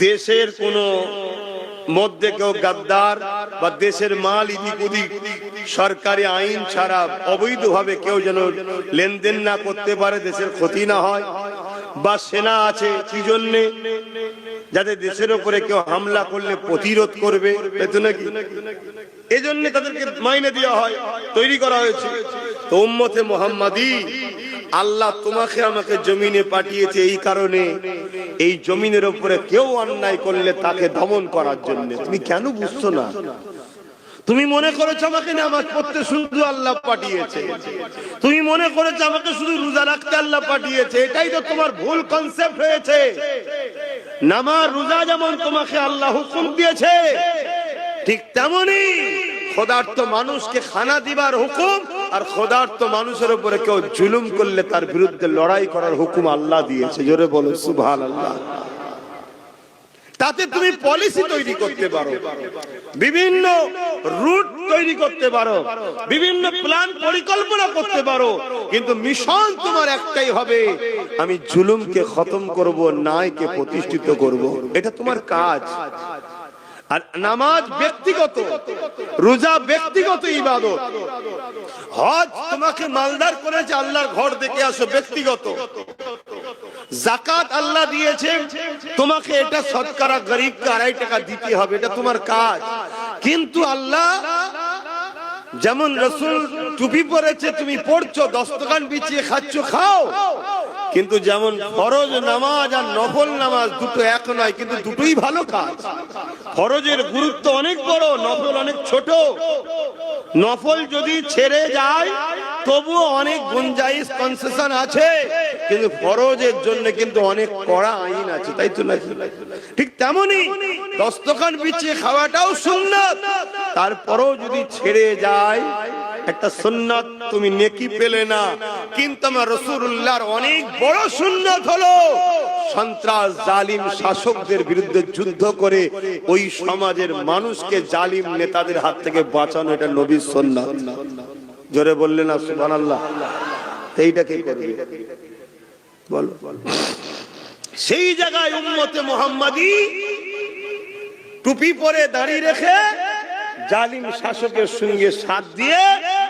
দেশের কোন মধ্যে কেউ গাদ্দার বা দেশের মাল ইদিক উদিক সরকারি আইন ছাড়া অবৈধভাবে কেউ যেন লেনদেন না করতে পারে, দেশের ক্ষতি না হয়। বা সেনা আছে কি জন্যে? যাতে দেশের উপরে কেউ হামলা করলে প্রতিরোধ করবে, নাকি? এজন্য তাদেরকে মাইনে দেওয়া হয়, তৈরি করা হয়েছে। তো উম্মতে মুহাম্মাদি, আল্লাহ তোমাকে আমাকে জমিনে পাঠিয়েছে এই কারণে, এই জমিনের উপরে কেউ অন্যায় করলে তাকে দমন করার জন্য। তুমি কেন বুঝছো না? তুমি মনে করেছো আমাকে নামাজ পড়তে শুধু আল্লাহ পাঠিয়েছে, তুমি মনে করেছো আমাকে শুধু রোজা রাখতে আল্লাহ পাঠিয়েছে। এটাই তো তোমার ভুল কনসেপ্ট হয়েছে। নামাজ রোজা যেমন তোমাকে আল্লাহ হুকুম দিয়েছে, ঠিক তেমনি খোদার্থ মানুষকে খানা দিবার হুকুম, আর খোদার্থ মানুষের উপরে কেউ জুলুম করলে তার বিরুদ্ধে লড়াই করার হুকুম আল্লাহ দিয়েছে। জোরে বলো সুবহানাল্লাহ। তাতে তুমি পলিসি তৈরি করতে পারো, বিভিন্ন রুট তৈরি করতে পারো, বিভিন্ন প্ল্যান পরিকল্পনা করতে পারো, কিন্তু মিশন তোমার একটাই হবে, আমি জুলুমকে খতম করব, ন্যায়কে প্রতিষ্ঠিত করব। এটা তোমার কাজ। আর নামাজ ব্যক্তিগত, রোজা ব্যক্তিগত ইবাদত, হজ তোমাকে মালদার করেছে আল্লাহর ঘর দেখে আসো, ব্যক্তিগত। যাকাত আল্লাহ দিয়েছে তোমাকে, এটা শতকরা গরিবকে 2.5 টাকা দিতে হবে, এটা তোমার কাজ। কিন্তু আল্লাহ যেমন রাসূল টুপি পরেছে, তুমি পড়ছো, দস্তকান বিছিয়ে খাচ্ছ, খাও, কিন্তু যেমন ফরজ নামাজ আর নফল নামাজ দুটো এক নয়, কিন্তু দুটোই ভালো কাজ। ফরজের গুরুত্ব অনেক বড়, নফল অনেক ছোট। নফল যদি ছেড়ে যায় তবুও অনেক গুঞ্জাইশ, কনসেশন আছে, কিন্তু ফরজের জন্য কিন্তু অনেক কড়া আইন আছে, তাই তো নাকি? ঠিক তেমনি দস্তকান বিছিয়ে খাওয়াটাও সুন্নাত, তারপরেও যদি ছেড়ে যায় একটা সুন্নাত, তুমি নেকি পেলে না। কিন্তু আমার রাসূলুল্লাহর অনেক বড় সুন্নাত হলো সন্ত্রাস, জালিম শাসকদের বিরুদ্ধে যুদ্ধ করে ওই সমাজের মানুষকে জালিম নেতাদের হাত থেকে বাঁচানো, এটা নবীর সুন্নাত। জোরে বললেন না সুবহানাল্লাহ? এইটা কি করবে বলো? সেই জায়গায় উম্মতে মুহাম্মাদি টুপি পরে দাঁড়িয়ে রেখে জালিম শাসকের সঙ্গে সাথ দিয়ে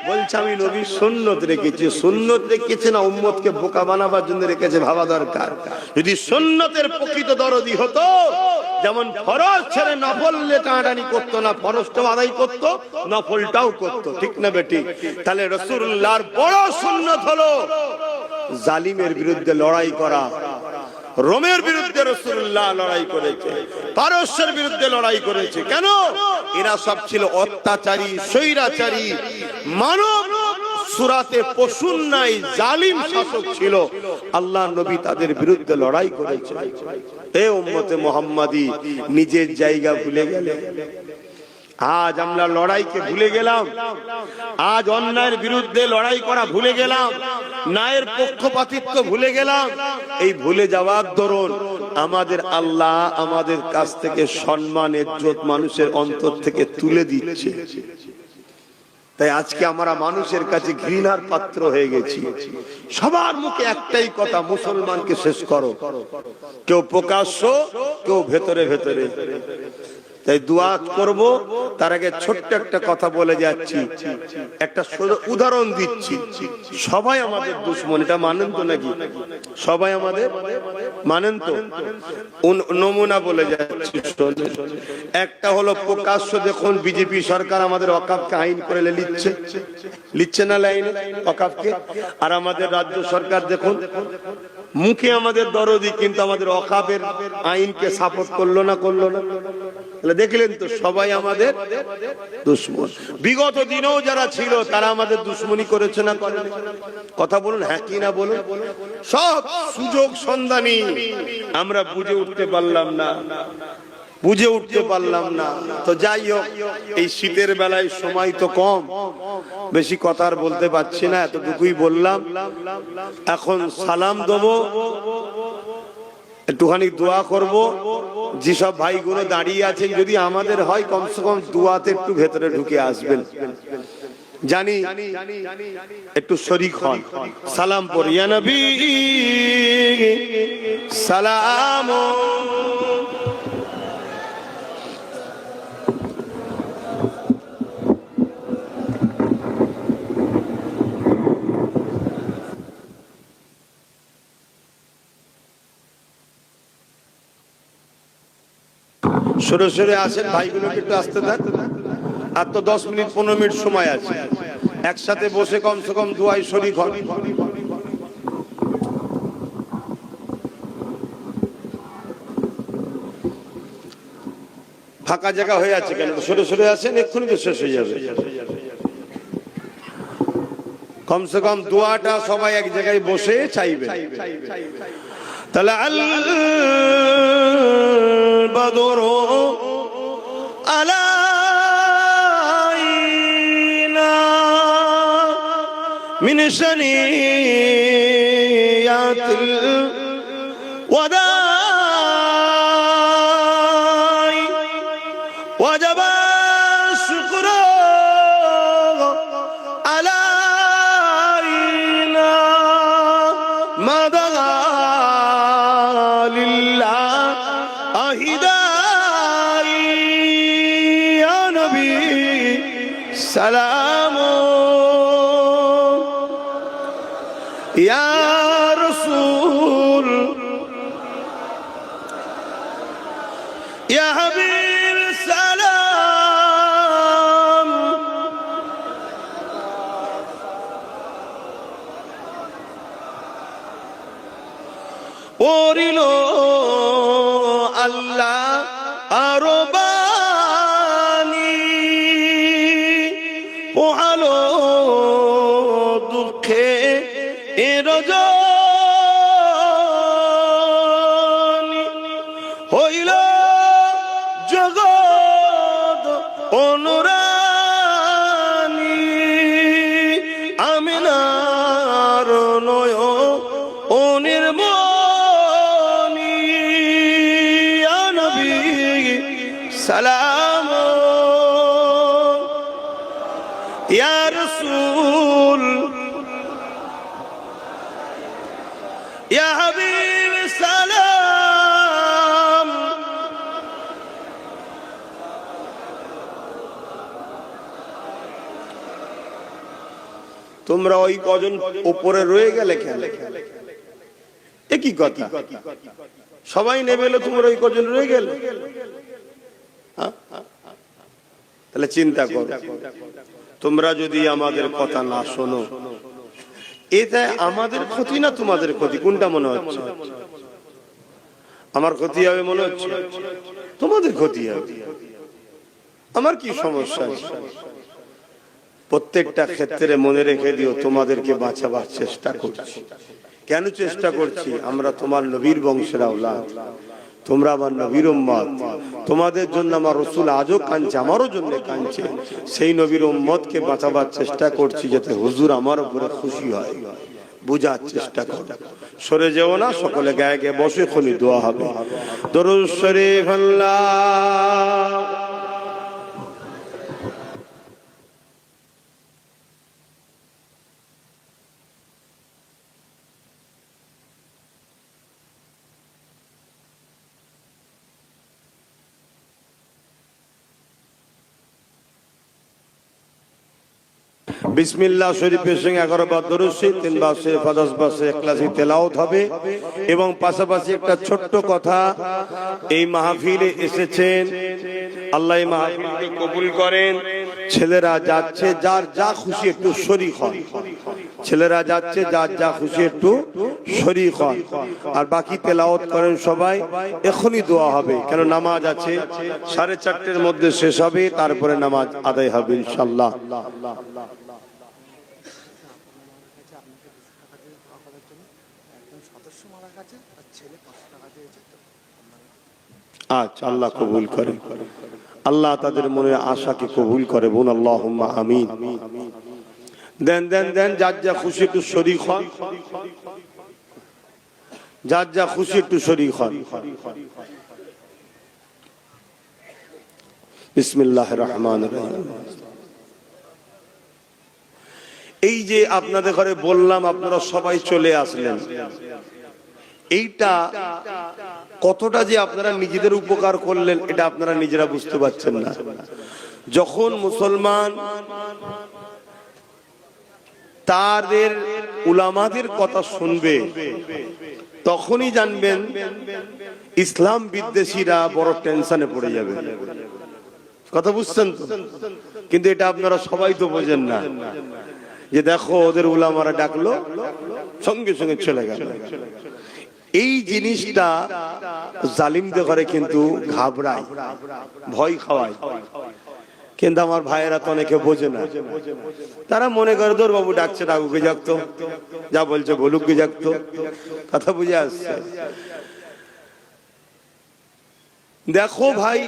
বলছে আমি নবী সুন্নত রেখেছি। সুন্নত রেখেছে না উম্মতকে বোকা বানাবার জন্য রেখেছে, ভাবা দরকার। যদি সুন্নতের প্রকৃত দরদি হতো, যেমন ফরজ ছেড়ে নফল টানাটানি করতো না, ফরজটাও আদায় করতো, নফলটাও করতো, ঠিক না বেটি? তাহলে রাসূলুল্লাহর বড় সুন্নত হলো জালিমের বিরুদ্ধে লড়াই করা। রোমের বিরুদ্ধে রাসূলুল্লাহ লড়াই করেছে, পারস্যের বিরুদ্ধে লড়াই করেছে। কেন? এরা সব ছিল অত্যাচারী, স্বৈরাচারী, মানব সুরাতে পশুর নাই জালিম শাসক ছিল। আল্লাহ নবী তাদের বিরুদ্ধে লড়াই করেছে। এ উম্মতে মুহাম্মাদি, নিজের জায়গা ভুলে গেলে। আজ আমরা লড়াইকে ভুলে গেলাম, আজ অন্যায়ের বিরুদ্ধে লড়াই করা ভুলে গেলাম, ন্যায়ের পক্ষপাতিত্ব ভুলে গেলাম। এই ভুলে যাওয়ার দরুন আমাদের আল্লাহ আমাদের কাছ থেকে সম্মান, ইজ্জত মানুষের অন্তর থেকে তুলে দিচ্ছে। তাই আজকে আমরা মানুষের কাছে ঘৃণার পাত্র হয়ে গেছি। সবার মুখে একটাই কথা, মুসলমানকে শেষ করো। কেউ প্রকাশ্য, কেউ ভেতরে ভেতরে। তাই দোয়া করব, তার আগে ছোট্ট একটা কথা বলে যাচ্ছি, একটা উদাহরণ দিচ্ছি। সবাই আমাদের দুশমন, এটা মানেন তো নাকি? সবাই আমাদের মানেন তো? নমুনা বলে যাচ্ছি। একটা হলো প্রকাশ্য, দেখুন বিজেপি সরকার আমাদের ওয়াকফকে আইন করে লিখছে না লাইনে ওয়াকফকে। আর আমাদের রাজ্য সরকার দেখুন মুখে আমাদের দরদি, কিন্তু আমাদের ওয়াকফের আইনকে সাপোর্ট করলো না। দেখলেন তো, সবাই আমাদের দুশমন। বিগত দিনেও যারা ছিল তারা আমাদের দুশমনি করেছে না? কথা বলুন, হ্যাঁ কি না বলুন। সব সুযোগ সন্ধানী, আমরা বুঝে উঠতে পারলাম না। তো যাই হোক, এই শীতের বেলায় সময় তো কম, বেশি কথা আর বলতে পারছি না, এতটুকুই বললাম। এখন সালাম দেবো, একটুখানি দোয়া করব। যেসব ভাইগুলো দাঁড়িয়ে আছেন, যদি আমাদের হয় কমসে কম দোয়াতে একটু ভেতরে ঢুকে আসবেন, জানি একটু শরীক হন। সালাম পড়ি, ইয়া নবী সালাম। সরে সরে আসেন, ভাইগুলোকে একটু আসতে দেন। আর তো 10 মিনিট 15 মিনিট সময় আছে, একসাথে বসে কমসে কম দোয়ায় শরীক হন। ফাঁকা জায়গা হয়ে আছে কেন? সরে সরে আসেন, এক্ষুনি তো শেষ হয়ে যাবে। কমসে কম দোয়াটা সবাই এক জায়গায় বসে চাইবে। তাহলে البدر علينا من ثنيات الوداع وجب الشكر علينا ما دعا لله أهداي يا نبي سلام يا رسول يا حبيب سلام ওরিলো আল্লাহ আরবানি পোহালো দুঃখে রজনী হইল জগৎ অনুরানী আমিনার নয় অনির্মণি ইয়া নবী সালাম ইয়া রাসূল ইয়া হাবিব সালাম। তোমরা ওই কজন উপরে রয়ে গেলে কেন? একই কথা, সবাই নেবে এলো, তোমরা ওই কজন রয়ে গেলে। তাহলে চিন্তা করো, তোমরা যদি আমাদের কথা না শোনো, এটা আমাদের ক্ষতি না তোমাদের ক্ষতি? কোনটা মনে হচ্ছে? আমার ক্ষতি হবে মনে হচ্ছে? তোমাদের ক্ষতি হবে। আমার কি সমস্যা আছে? প্রত্যেকটা ক্ষেত্রে মনে রেখে দিও, তোমাদেরকে বাঁচাবার চেষ্টা করছি। কেন চেষ্টা করছি? আমরা তোমার নবীর বংশের আওলাদ, তোমরা আমার নবীর উম্মত। তোমাদের জন্য আমার রাসূল আজও কাঁদছে, আমারও জন্য কাঁদছে। সেই নবীর উম্মতকে বাঁচাবার চেষ্টা করছি, যাতে হুজুর আমার উপরে খুশি হয়। বুঝার চেষ্টা করো, সরে যেও না। সকলে গায়ে গায়ে বসে, এখনই দোয়া হবে। দরুদ শরীফ আল্লাহ বিসমিল্লাহ শরীফের সঙ্গে 11 বার দরুদ শরীফ, 3 বার সে 50 বার সে ইখলাসি তেলাওয়াত হবে। এবং পাশাপাশি একটা ছোট্ট কথা, এই মাহফিলে এসেছেন, আল্লাহ এই মাহফিলকে কবুল করেন। ছেলেরা যাচ্ছে, যার যা খুশি একটু শরীক হন। ছেলেরা যাচ্ছে, যার যা খুশি একটু শরীক হন। আর বাকি তেলাওয়াত করেন সবাই। এখনই দোয়া হবে, কেন নামাজ আছে, 4:30-এর মধ্যে শেষ হবে, তারপরে নামাজ আদায় হবে ইনশাআল্লাহ। আচ্ছা, আল্লাহ কবুল করে, আল্লাহ তাদের মনের আশাকে কবুল করে। বোন আল্লাহুম্মা আমিন। দেন দেন দেন, যার যা খুশি একটু শরীক হন, যার যা খুশি একটু শরীক হন। বিসমিল্লাহির রহমানির রহিম। এই যে আপনাদের ঘরে বললাম, আপনারা সবাই চলে আসলেন, এইটা কতটা যে আপনারা নিজেদের উপকার করলেন এটা আপনারা নিজেরা বুঝতে পারছেন না। যখন মুসলমান তাদের উলামাদের কথা শুনবে, তখনই জানবেন ইসলাম বিদ্বেষীরা বড় টেনশনে পড়ে যাবে। কথা বুঝছেন তো? কিন্তু এটা আপনারা সবাই তো বোঝেন না, যে দেখো ওদের উলামারা ডাকলো, সঙ্গে সঙ্গে চলে গেল। এই জিনিসটা জালিমদের ঘরে কিন্তু ঘাবড়ায়, ভয় খাওয়ায়। কিন্তু আমার ভাইয়েরা তো অনেকে বোঝে না, তারা মনে করে দৌড় বাবু ডাকছে, ডাকুকে যাকতো, যা বলছে বলুককে যাকতো। কথা বুঝে আসছে? দেখো ভাই,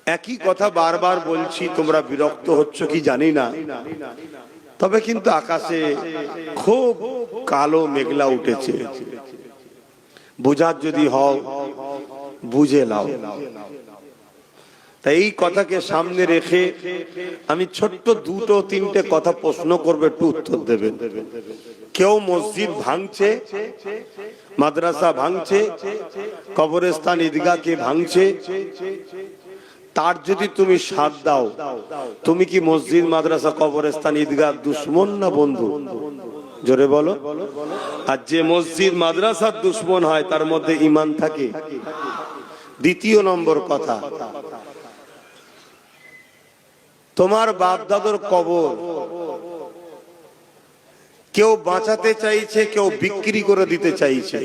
একই কথা বারবার বলছি, তোমরা বিরক্ত হচ্ছ কি জানি না, তবে কিন্তু আকাশে খুব কালো মেঘলা উঠেছে। বুঝার যদি হও বুঝে নাও। তাই এই কথাকে সামনে রেখে আমি ছোট্ট 2-3টে কথা প্রশ্ন করবে, একটু উত্তর দেবেন। কেউ মসজিদ ভাঙছে, মাদ্রাসা ভাঙছে, কবরস্থান ঈদগাহকে ভাঙছে, তার যদি তুমি সাথ দাও, তুমি কি মসজিদ মাদ্রাসা কবরস্থান ঈদগাহ দুশ্মন না বন্ধু? জোরে বলো। আর যে মসজিদ মাদ্রাসার দুশ্মন হয়, তার মধ্যে ঈমান থাকে? দ্বিতীয় নম্বর কথা, তোমার বাপ দাদুর কবর কেউ বাঁচাতে চাইছে, কেউ বিক্রি করে দিতে চাইছে।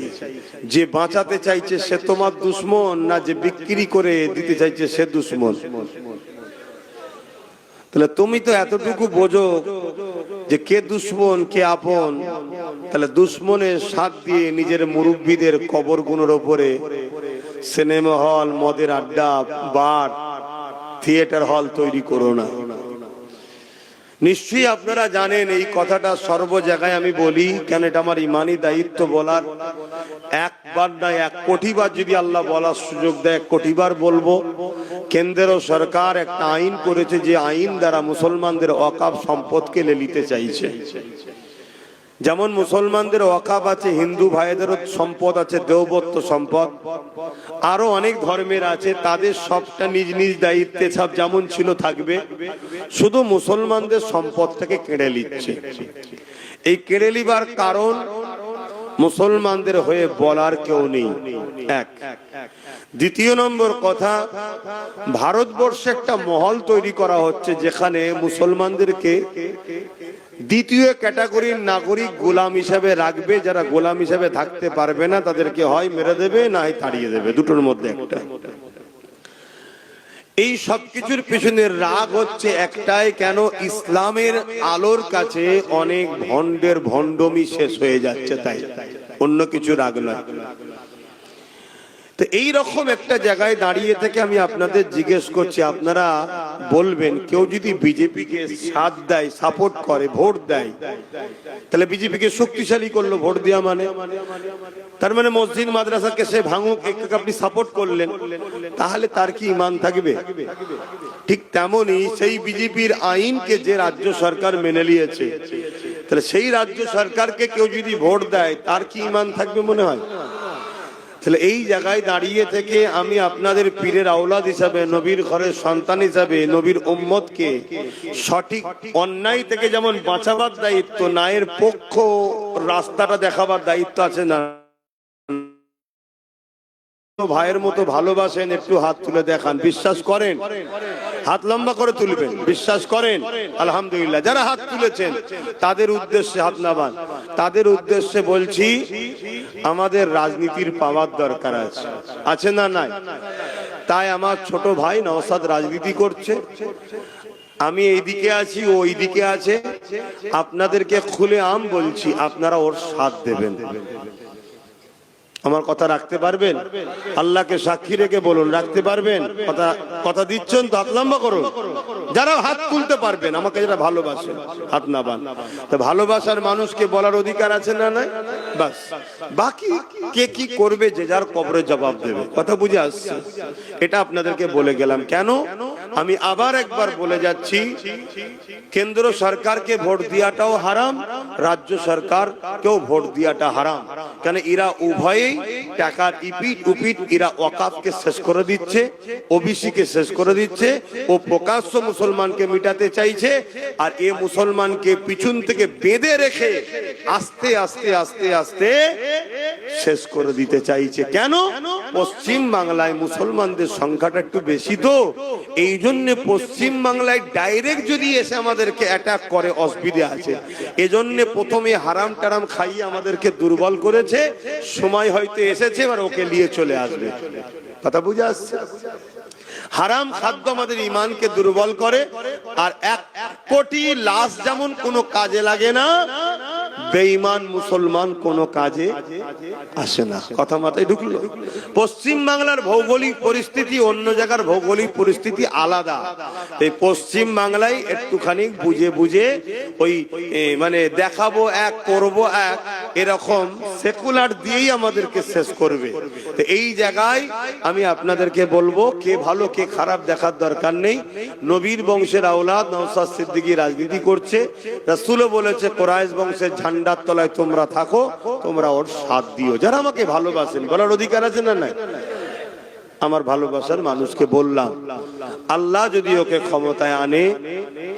যে বাঁচাতে চাইছে সে তোমার দুশ্মন, না যে বিক্রি করে দিতে চাইছে সে দুশ্মন? তাহলে তুমি তো এতটুকু বোঝো যে কে দুশ্মন কে আপন। তাহলে দুশ্মনের সাথ দিয়ে নিজের মুরব্বীদের কবরগুলোর ওপরে সিনেমা হল, মদের আড্ডা, বার, থিয়েটার হল তৈরি করো না। নিশ্চয়ই আপনারা জানেন এই কথাটা সর্ব জায়গায় আমি বলি, কেন এটা আমার ইমানি দায়িত্ব বলার। একবার না 1 কোটি বার যদি আল্লাহ বলার সুযোগ দেয়, 1 কোটি বার বলবো। কেন্দ্র সরকার একটা আইন করেছে, যে আইন দ্বারা মুসলমানদের ওয়াকফ সম্পদকে নিতে চাইছে। যেমন মুসলমানদের ওয়াকফ আছে, হিন্দু ভাইদেরও সম্পদ আছে, দেওবত্ত সম্পদ, আরো অনেক ধর্মের আছে, তাদের সবটা নিজ নিজ দায়িত্বে সব যেমন ছিল থাকবে। শুধু মুসলমানদের সম্পদটাকে কেড়ে নিচ্ছে। এই কেড়ে নিবার কারণ, মুসলমানদের হয়ে বলার কেউ নেই, এক। দ্বিতীয় নম্বর কথা, ভারতবর্ষে একটা মহল তৈরি করা হচ্ছে, যেখানে মুসলমানদেরকে দ্বিতীয় ক্যাটাগরির নাগরিক গোলাম হিসাবে রাখবে। যারা গোলাম হিসাবে থাকতে পারবে না, তাদেরকে হয় মেরে দেবে, না হয় তাড়িয়ে দেবে, দুটোর মধ্যে একটা। এই সবকিছুর পেছনে রাগ হচ্ছে একটাই, কেন ইসলামের আলোর কাছে অনেক ভণ্ডের ভণ্ডমি শেষ হয়ে যাচ্ছে, তাই অন্য কিছু রাগ নয়। তো এই রকম একটা জায়গায় দাঁড়িয়ে থেকে আমি আপনাদের জিজ্ঞেস করছি, আপনারা বলবেন, কেউ যদি বিজেপিকে সাথ দেয়, সাপোর্ট করে, ভোট দেয়, তাহলে বিজেপিকে শক্তিশালী করলো ভোট দেওয়া মানে? তার মানে মসজিদ মাদ্রাসাকে সে ভাঙুক, আপনি সাপোর্ট করলেন, তাহলে তার কি ঈমান থাকবে? ঠিক তেমনি সেই বিজেপির আইনকে যে রাজ্য সরকার মেনে নিয়েছে, তাহলে সেই রাজ্য সরকারকে কেউ যদি ভোট দেয়, তার কি ঈমান থাকবে মনে হয়? তাহলে এই জায়গায় দাঁড়িয়ে থেকে আমি আপনাদের পীরের আওলাদ হিসাবে, নবীর ঘরের সন্তান হিসাবে, নবীর উম্মতকে সঠিক অন্যায় থেকে যেমন বাঁচাবার দায়িত্ব, ন্যায়ের পক্ষ রাস্তাটা দেখাবার দায়িত্ব আছে না? ভাইয়ের মতো ভালোবাসেন, একটু হাত তুলে দেখান। বিশ্বাস করেন? হাত লম্বা করে তুলবেন। বিশ্বাস করেন? আলহামদুলিল্লাহ। যারা হাত তুলেছেন তাদের উদ্দেশ্যে হাত নামান। তাদের উদ্দেশ্যে বলছি, আমাদের রাজনীতির পাওয়ার দরকার আছে, আছে না নাই? তাই আমার ছোট ভাই নওশাদ রাজনীতি করছে, আমি এইদিকে আছি, ও ওইদিকে আছে। আপনাদেরকে খুলে আম বলছি, আপনারা ওর সাথ দেবেন। আমার কথা রাখতে পারবেন? আল্লাহকে সাক্ষী রেখে বলুন, রাখতে পারবেন? কথা দিচ্ছেন তো? হাত লম্বা করুন। যারা হাত তুলতে পারবেন, আমাকে যারা ভালোবাসেন হাত নামান। তো ভালোবাসার মানুষকে বলার অধিকার আছে না নাই? বাস, বাকি কে কি করবে যে যার কবরে জবাব দেবে। কথা বুঝে আসছে? এটা আপনাদেরকে বলে গেলাম। কেন? আমি আবার একবার বলে যাচ্ছি, কেন্দ্র সরকারকে ভোট দিয়াটাও হারাম, রাজ্য সরকারকেও ভোট দিয়াটা হারাম। কেন? এরা উভয়ে টাকার ইপিট উপিট, এরা ওয়াকাফকে শেষ করে দিচ্ছে, ওবিসি কে শেষ করে দিচ্ছে। ও প্রকাশ্য মুসলমানকে মিটাতে চাইছে, আর এ মুসলমানকে পিছন থেকে বেঁধে রেখে আস্তে আস্তে আস্তে আস্তে শেষ করে দিতে চাইছে। কেন? পশ্চিম বাংলায় মুসলমানদের সংখ্যাটা একটু বেশি, তো এই জন্য পশ্চিম বাংলায় ডাইরেক্ট যদি এসে আমাদেরকে অ্যাটাক করে অসুবিধা আছে। এজন্য প্রথমে হারাম টারাম খাইয়ে আমাদেরকে দুর্বল করেছে। সময় হয়তো এসেছে, এবার ওকে নিয়ে চলে আসবে। কথা বুঝে আসছে? হারাম খাদ্য আমাদের ইমানকে দুর্বল করে। আর 1 কোটি লাশ যেমন কোনো কাজে লাগে না, বেঈমান মুসলমান কোনো কাজে আসে না। কথা মাথায় ঢুকলো? পশ্চিম বাংলার ভৌগোলিক পরিস্থিতি অন্য জায়গার ভৌগোলিক পরিস্থিতি আলাদা। এই পশ্চিম বাংলায় একটুখানি বুঝে বুঝে ওই মানে দেখাবো এক, করবো এক, এরকম সেকুলার দিয়েই আমাদেরকে শেষ করবে। তো এই জায়গায় আমি আপনাদেরকে বলবো, কে ভালো কে খারাপ দেখার দরকার নেই। নবীর বংশের আওলাদ নওশাদ সিদ্দিকী রাজনীতি করছে। রাসূলও বলেছে, কুরাইশ বংশের ঝান্ডার তলায় তোমরা থাকো, তোমরা ওর সাথ দিও। যারা আমাকে ভালোবাসেন, বলার অধিকার আছে না নাই? আমার ভালোবাসার মানুষকে বললাম, আল্লাহ যদি ওকে ক্ষমতায় আনে,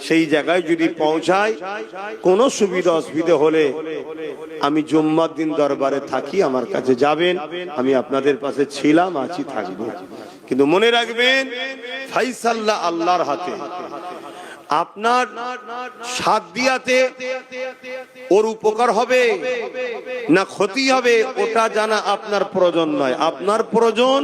সেই জায়গায় যদি পৌঁছায়, কোনো সুবিধা অসুবিধা হলে আমি জুম্মার দিন দরবারে থাকি, আমার কাছে যাবেন। আমি আপনাদের পাশে ছিলাম, আছি, থাকবো। কিন্তু মনে রাখবেন, ফাইসাল্লাহ আল্লাহর হাতে। আপনার সাথ দিয়াতে ওর উপকার হবে না ক্ষতি হবে, ওটা জানা আপনার প্রয়োজন নয়। আপনার প্রয়োজন,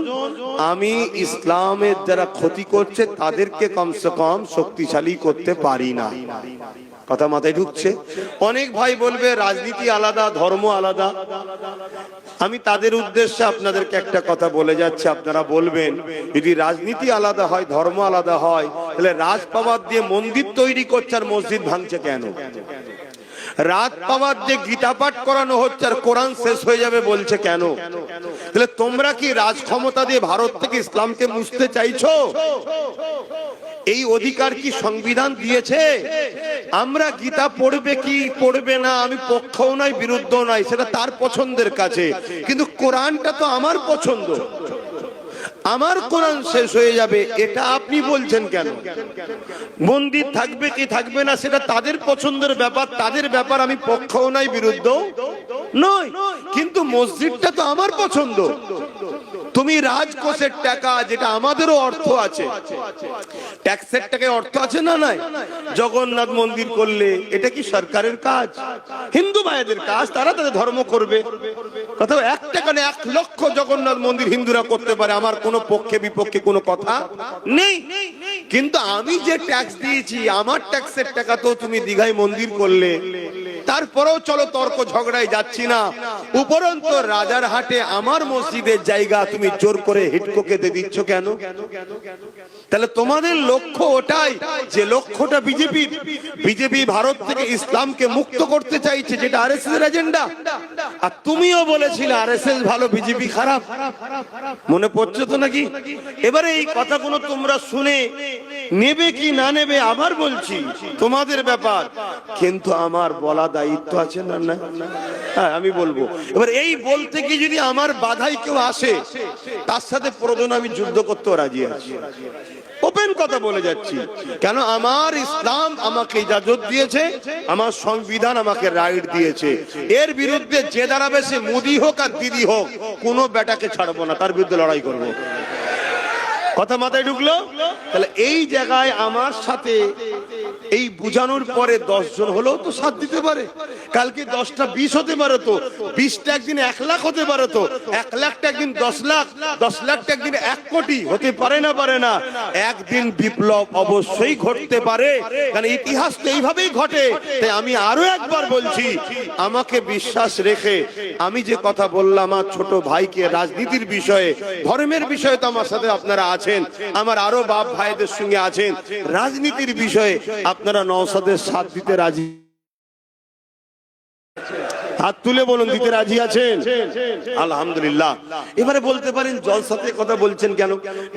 আমি ইসলামের যারা ক্ষতি করছে তাদেরকে কমসে কম শক্তিশালী করতে পারি না। কথা মাথায় ঢুকছে? অনেক ভাই বলবে রাজনীতি আলাদা, ধর্ম আলাদা। আমি তাদের উদ্দেশ্যে আপনাদেরকে একটা কথা বলে যাচ্ছি, আপনারা বলবেন, যদি রাজনীতি আলাদা হয়, ধর্ম আলাদা হয়, তাহলে রাজ পাওয়ার দিয়ে মন্দির তৈরি করছে আর মসজিদ ভাঙছে কেন? রাত পাওয়ার যে গীতা পাঠ করানো হচ্ছে আর কোরআন শেষ হয়ে যাবে বলছে কেন? তাহলে তোমরা কি রাজ ক্ষমতা দিয়ে ভারত থেকে ইসলামকে মুছতে চাইছো? এই অধিকার কি সংবিধান দিয়েছে? আমরা গীতা পড়বে কি পড়বে না, আমি পক্ষও নাই বিরুদ্ধও নাই, সেটা তার পছন্দের কাছে। কিন্তু কোরআনটা তো আমার পছন্দ। আমার কোরআন শেষ হয়ে যাবে, এটা আপনি বলছেন কেন? মন্দির থাকবে কি থাকবে না সেটা তাদের পছন্দের ব্যাপার, তাদের ব্যাপার। আমি পক্ষও নাই বিরুদ্ধও নয়, কিন্তু মসজিদটা তো আমার পছন্দ। তুমি রাজকোষের টাকা, যেটা আমাদেরও অর্থ আছে, ট্যাক্সের টাকায় অর্থ আছে না নাই? জগন্নাথ মন্দির করলে এটা কি সরকারের কাজ? হিন্দু ভাইদের কাজ, তারা তাদের ধর্ম করবে। কথা, 1 টাকা না 1 লক্ষ জগন্নাথ মন্দির হিন্দুরা করতে পারে, আমার কোনো পক্ষে বিপক্ষে কোনো কথা নেই। কিন্তু আমি যে ট্যাক্স দিয়েছি, আমার ট্যাক্সের টাকা তো তুমি দীঘায় মন্দির করলে, তারপরেও চলো তর্ক ঝগড়ায় যাচ্ছি না। উপরন্ত রাজার হাটে আমার মসজিদের জায়গা তুমি জোর করে হিটকোকে দিয়ে দিচ্ছ কেন? তাহলে তোমাদের লক্ষ্য ওটাই, যে লক্ষ্যটা বিজেপি ভারত থেকে ইসলামকে মুক্ত করতে চাইছে, যেটা আরএসএস এর এজেন্ডা। আর তুমিও বলেছিলে আরএসএস ভালো, বিজেপি খারাপ। মনে পড়ছে তো নাকি? এবারে এই কথাগুলো তোমরা শুনে নেবে কি না নেবে আবার বলছি তোমাদের ব্যাপার, কিন্তু আমার বলা দায়িত্ব আছে না? না, হ্যাঁ আমি বলবো। এবার এই বলতে কি যদি আমার বাধাই কেউ আসে, তার সাথে প্রয়োজন আমি যুদ্ধ করতেও রাজি আছি। ওপেন কথা বলে যাচ্ছি, কেন আমার ইসলাম আমাকে ইজাজত দিয়েছে, আমার সংবিধান আমাকে রাইট দিয়েছে। এর বিরুদ্ধে যে দাঁড়াবে সে মোদি হোক আর দিদি হোক, কোনো বেটাকে ছাড়বো না, তার বিরুদ্ধে লড়াই করবো। কথা মাথায় ঢুকলো? তাহলে এই জায়গায় আমার সাথে এই বুঝানোর পরে 10 জন হলেও তো সাথ দিতে পারে। কালকে 10টা 20 হতে পারে, তো 20টা একদিন 1 লাখ হতে পারে, তো 1 লাখটা একদিন 10 লাখ, 10 লাখটা একদিন 1 কোটি হতে পারে না? পারে না? একদিন বিপ্লব অবশ্যই ঘটতে পারে, কারণ ইতিহাস তো এইভাবেই ঘটে। তাই আমি আরো একবার বলছি, আমাকে বিশ্বাস রেখে আমি যে কথা বললাম আমার ছোট ভাইকে রাজনীতির বিষয়ে, ধর্মের বিষয়ে তো আমার সাথে আপনারা আছেন, আমার আরো বাপ ভাইদের সঙ্গে আছেন, রাজনীতির বিষয়ে আপনারা নওশাদের সাথ দিতে রাজি? হাত তুলে বলুন, দিতে রাজি আছেন? আলহামদুলিল্লাহ। এবারে বলতে পারেন জলসাতে কথা বলছেন কেন?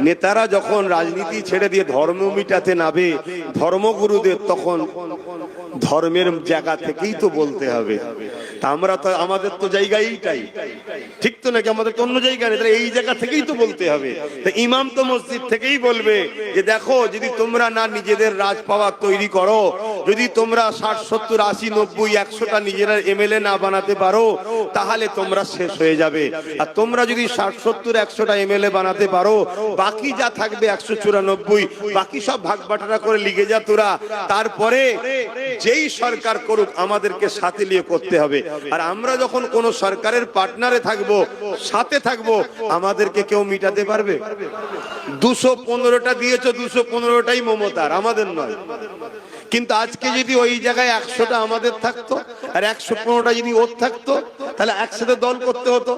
নেতারা যখন রাজনীতি ছেড়ে দিয়ে ধর্ম মিটাতে নাবে ধর্মগুরুদের, তখন ধর্মের জায়গা থেকেই তো বলতে হবে। তা আমরা তো আমাদের তো জায়গা এইটাই, ঠিক তো নাকি? আমাদের তো অন্য জায়গা নেই, এই জায়গা থেকেই তো বলতে হবে। তা ইমাম তো মসজিদ থেকেই বলবে যে দেখো, যদি তোমরা না নিজেদের রাজ পাওয়ার তৈরি করো, যদি তোমরা 60, 70, 80, 90, 100টা নিজেরা এমএলএ না বানাতে পারো, তাহলে তোমরা শেষ হয়ে যাবে। আর তোমরা যদি 60, 70, 100টা এমএলএ বানাতে পারো, বাকি যা থাকবে 194, বাকি সব ভাগ বাটোয়ারা করে লিগে যা তোরা। তারপরে যেই সরকার করুক আমাদেরকে সাথে নিয়ে করতে হবে। আর আমরা যখন কোন সরকারের পার্টনারে থাকবো, সাথে থাকবো, আমাদেরকে কেউ মিটাতে পারবে? 215টা দিয়েছো, 215টাই মমতার, আমাদের নয়। কিন্তু আজকে যদি ওই জায়গায় 100টা আমাদের থাকতো আর 115টা যদি ওর থাকতো, তাহলে একসাথে দল করতে হতো।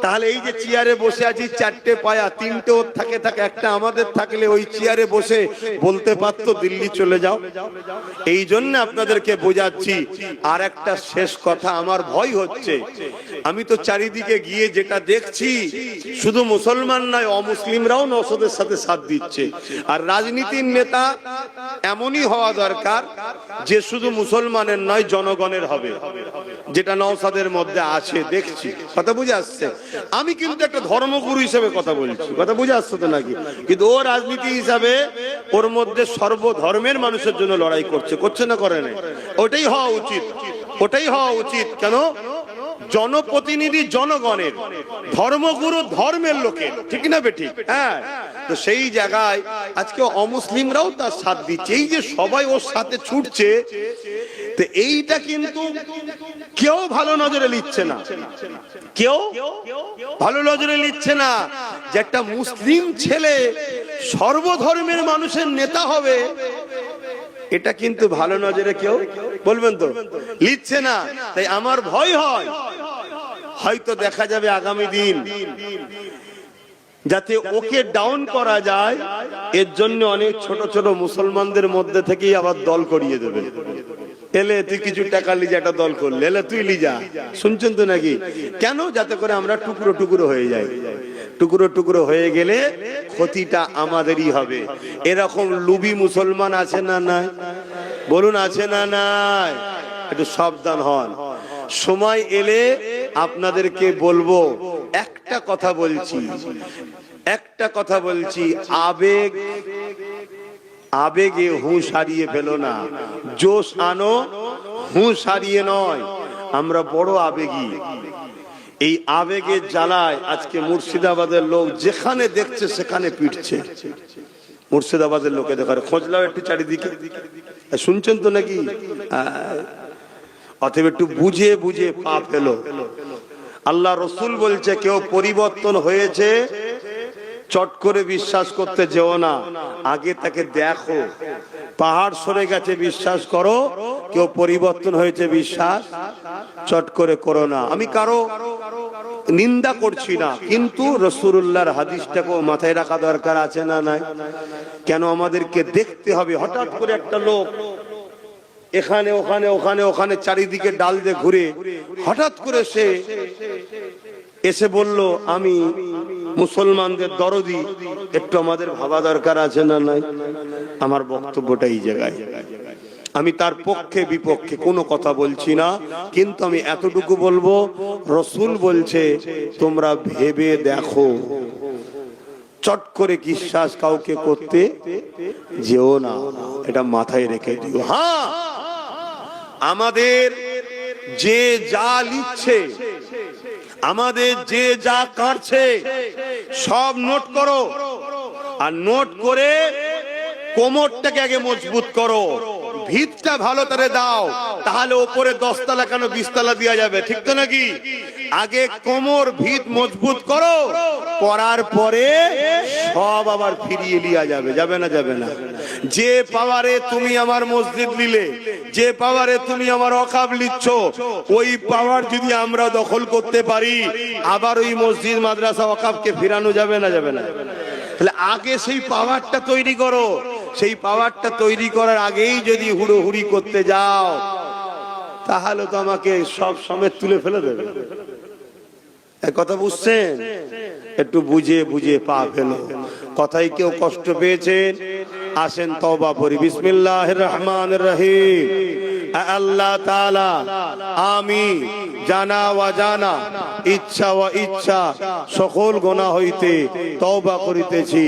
তাহলে এই যে চেয়ারে বসে আছি, 4টে পায়া, 3টে ওর থাকে, একটা আমাদের থাকলে ওই চেয়ারে বসে বলতে পারতো দিল্লি চলে যাও। এই জন্য আপনাদেরকে বোঝাচ্ছি। আর একটা শেষ কথা, আমার ভয় হচ্ছে, আমি তো চারিদিকে গিয়ে যেটা দেখছি, শুধু মুসলমান নয়, অমুসলিমরাও নওশাদের সাথে সাথ দিচ্ছে। আর রাজনীতির নেতা এমনই হওয়া দরকার যে শুধু মুসলমানের নয়, জনগণের হবে, যেটা নওশাদের মধ্যে আছে দেখছি। কথা বুঝে আসছে? আমি কিন্তু একটা ধর্মগুরু হিসেবে কথা বলছি, কথা বুঝে আসছে তো নাকি? কিন্তু ও রাজনীতি হিসাবে ওর মধ্যে সর্বধর্মের মানুষের জন্য লড়াই করছে না করে না? ওটাই হওয়া উচিত, ওটাই হওয়া উচিত। কেন? জনপ্রতিনিধি জনগণের, ধর্মগুরু ধর্মের লোকের, ঠিক না বেঠিক? হ্যাঁ। তো সেই জায়গায় আজকে অমুসলিমরাও তার সাথ দিচ্ছে। এই যে সবাই ওর সাথে ছুটছে, তো এইটা কিন্তু কেউ ভালো নজরে নিচ্ছে না, কেউ ভালো নজরে নিচ্ছে না যে একটা মুসলিম ছেলে সর্বধর্মের মানুষের নেতা হবে, এটা কিন্তু ভালো নজরে কেউ, বলবেন তো, লিখছে না। তাই আমার ভয় হয়, হয়তো দেখা যাবে আগামী দিন যাতে ওকে ডাউন করা যায়, এর জন্য অনেক ছোট ছোট মুসলমানদের মধ্যে থেকেই আবার দল করিয়ে দেবে। এলে তুই কিছু টাকা লিজা, একটা দল করলে, এলে তুই লিজা, শুনছেন তো নাকি? কেন? যাতে করে আমরা টুকরো টুকরো হয়ে যাই। টুকরো টুকরো হয়ে গেলে ক্ষতিটা আমাদেরই হবে। এরকম লুবি মুসলমান আছে না নাই? বলুন, আছে না নাই? একটু সাবধান হন। সময় এলে আপনাদেরকে বলবো। একটা কথা বলছি, একটা কথা বলছি, আবেগে হুঁশ হারিয়ে ফেলো না, জোশ আনো, হুঁশ হারিয়ে নয়। আমরা বড় আবেগী, এই আবেগের জ্বালায় আজকে মুর্শিদাবাদের লোক যেখানে দেখছে সেখানে পিটছে। মুর্শিদাবাদের লোকে দেখার খোঁজলাও একটু চারিদিকে, শুনছেন তো নাকি? অতএব একটু বুঝে বুঝে পা ফেলো। আল্লাহ রসুল বলছে, কেউ পরিবর্তন হয়েছে চট করে বিশ্বাস করতে যেও না, আগে তাকে দেখো। পাহাড় সরে গেছে বিশ্বাস করো, কেউ পরিবর্তন হয়েছে বিশ্বাস চট করে করো না। আমি কারো নিন্দা করছি না, কিন্তু রাসূলুল্লাহর হাদিসটাকেও মাথায় রাখা দরকার আছে না নাই? কেন আমাদেরকে দেখতে হবে? হঠাৎ করে একটা লোক এখানে ওখানে ওখানে ওখানে চারিদিকে ডাল দিয়ে ঘুরে হঠাৎ করে সে এসে বলল, আমি মুসলমানদের দরদি, একটু আমাদের ভাবা দরকার আছে না নাই? আমার বক্তব্যটা এই জায়গায়, আমি তার পক্ষে বিপক্ষে কোনো কথা বলছি না, কিন্তু আমি এতটুকু বলবো, রসুল বলছে তোমরা ভেবে দেখো, চট করে বিশ্বাস কাউকে করতে যেও না, এটা মাথায় রেখে দিও। হ্যাঁ, আমাদের যে যা লিখছে, আমাদের যে যা কাটছে, সব নোট করো, আর নোট করে কোমরটাকে আগে মজবুত করো, ভিতটা ভালো করে দাও, তাহলে ওপরে 10 তলা কেন 20 তলা দেওয়া যাবে, ঠিক তো নাকি? আগে কোমর ভিত মজবুত করো, করার পরে সব আবার ফিরিয়ে লিয়া যাবে। যাবে না? যাবে না। যে পাওয়ারে তুমি আমার মসজিদ নিলে, যে পাওয়ারে তুমি আমার ওয়াকফ লিচ্ছ, ওই পাওয়ার যদি আমরা দখল করতে পারি, আবার ওই মসজিদ মাদ্রাসা ওয়াকফকে ফিরানো যাবে না? যাবে না। তাহলে আগে সেই পাওয়ারটা তৈরি করো। সেই পাওয়ারটা তৈরি করার আগেই যদি হুড়োহুড়ি করতে যাও, তাহলে তো আমাকে সব সমেত তুলে ফেলে দেবে। কথা বুঝছেন? একটু বুঝে বুঝে পা ফেলো। কথায় কেউ কষ্ট পেয়েছেন, আসেন তওবা করি। বিসমিল্লাহির রহমানির রহিম। আল্লাহ তাআলা, আমি জানা ওয়া জানা, ইচ্ছা ওয়া ইচ্ছা সকল গুনাহ হইতে তওবা করিতেছি।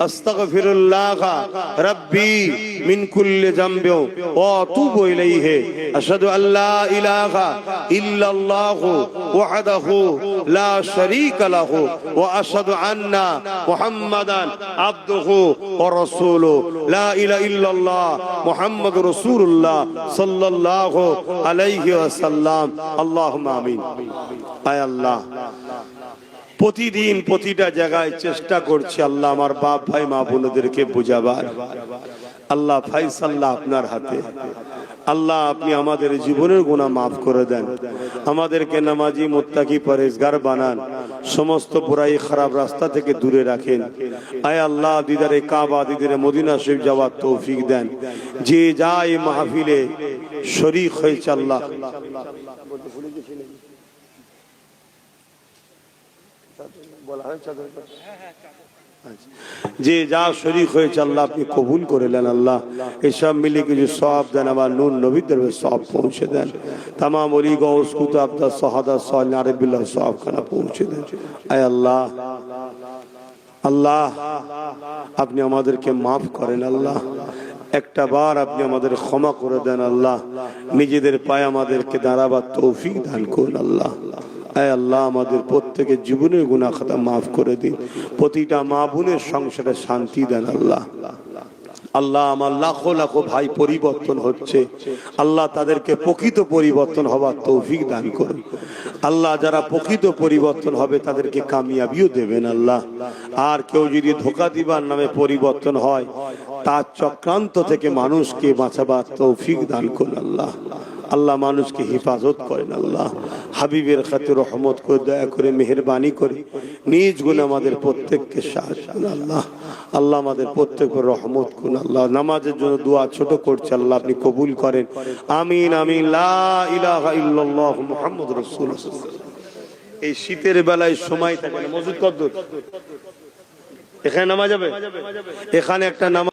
আস্তাগফিরুল্লাহ রাব্বি মিন কুল্লি যামবি ওয়া আতুবু ইলাইহি। আশহাদু আল্লা ইলাহা ইল্লাল্লাহু ওয়াহদাহু লা শারীকা লাহু ওয়া আশহাদু আন্না মুহাম্মাদান আবদুহু ওয়া রাসূলুহু। লা ইলাহা ইল্লাল্লাহ মুহাম্মাদুর রাসূলুল্লাহ সাল্লাল্লাহু আলাইহি ওয়াসাল্লাম। আল্লাহুম্মা আমিন। আয় আল্লাহ, প্রতিদিন প্রতিটা জায়গায় চেষ্টা করছি আল্লাহ আমার বাপ ভাই মা বোনদেরকে বোঝাবার। আল্লাহ ফাইসাল্লাহ আপনার হাতে। আল্লাহ আপনি আমাদের জীবনের গুনাহ মাফ করে দেন, আমাদেরকে নামাজি মুত্তাকি পরেজগার বানান, সমস্ত বুরাই খারাপ রাস্তা থেকে দূরে রাখেন। আয় আল্লাহ, দিদারে কাবা দিদারে মদিনা শরীফ যাওয়ার তৌফিক দেন। যে যায় মাহফিলে শরীক হয়েছে আল্লাহ, যে যা শরীক হয়েছে আল্লাহ আপনি কবুল করে নেন। আল্লাহ এসব মিলে কিছু সওয়াব দেন, আমার নূর নবীদের সওয়াব পৌঁছে দেন। तमाम ওলি গৌস কুতুব দা শাহাদা সালিহ আরবিল্লাহ সওয়াব খানা পৌঁছে দেন। আয় আল্লাহ, আল্লাহ আপনি আমাদেরকে মাফ করেন। আল্লাহ একটা বার আপনি আমাদের ক্ষমা করে দেন। আল্লাহ নিজেদের পায়ে আমাদেরকে দাঁড়াবার তৌফিক দান করুন। আল্লাহ আয় আল্লাহ, আমাদের প্রত্যেকের জীবনের গুনাহ খাতা মাফ করে দিন, প্রতিটা মা বোনের সংসারে শান্তি দেন। আল্লাহ আল্লাহ আমার লাখো লাখো ভাই পরিবর্তন হচ্ছে, আল্লাহ তাদেরকে প্রকৃত পরিবর্তন হওয়ার তৌফিক দান করুন। আল্লাহ যারা প্রকৃত পরিবর্তন হবে তাদেরকে কামিয়াবিও দেবেন। আল্লাহ আর কেউ যদি ধোঁকা দিবার নামে পরিবর্তন হয়, তার চক্রান্ত থেকে মানুষকে বাঁচাবার তৌফিক দান করুন। আল্লাহ আল্লাহ মানুষকে হেফাজত করেন। আল্লাহ হাবিবের খাতে রহমত করে, দয়া করে, মেহেরবানি করে নিজ গুণে আমাদের প্রত্যেককে সাহায্য করুন। আল্লাহ আল্লাহ আমাদের প্রত্যেকের রহমত করুন। আল্লাহ নামাজের জন্য দোয়া ছোট করছে, আল্লাহ আপনি কবুল করেন। আমিন আমিন। লা ইলাহা ইল্লাল্লাহ মুহাম্মাদুর রাসূলুল্লাহ। এই শীতের বেলায় সময় থাকে না, মসজিদ কদ্দুর এখানে নামাজ যাবে, এখানে একটা নামাজ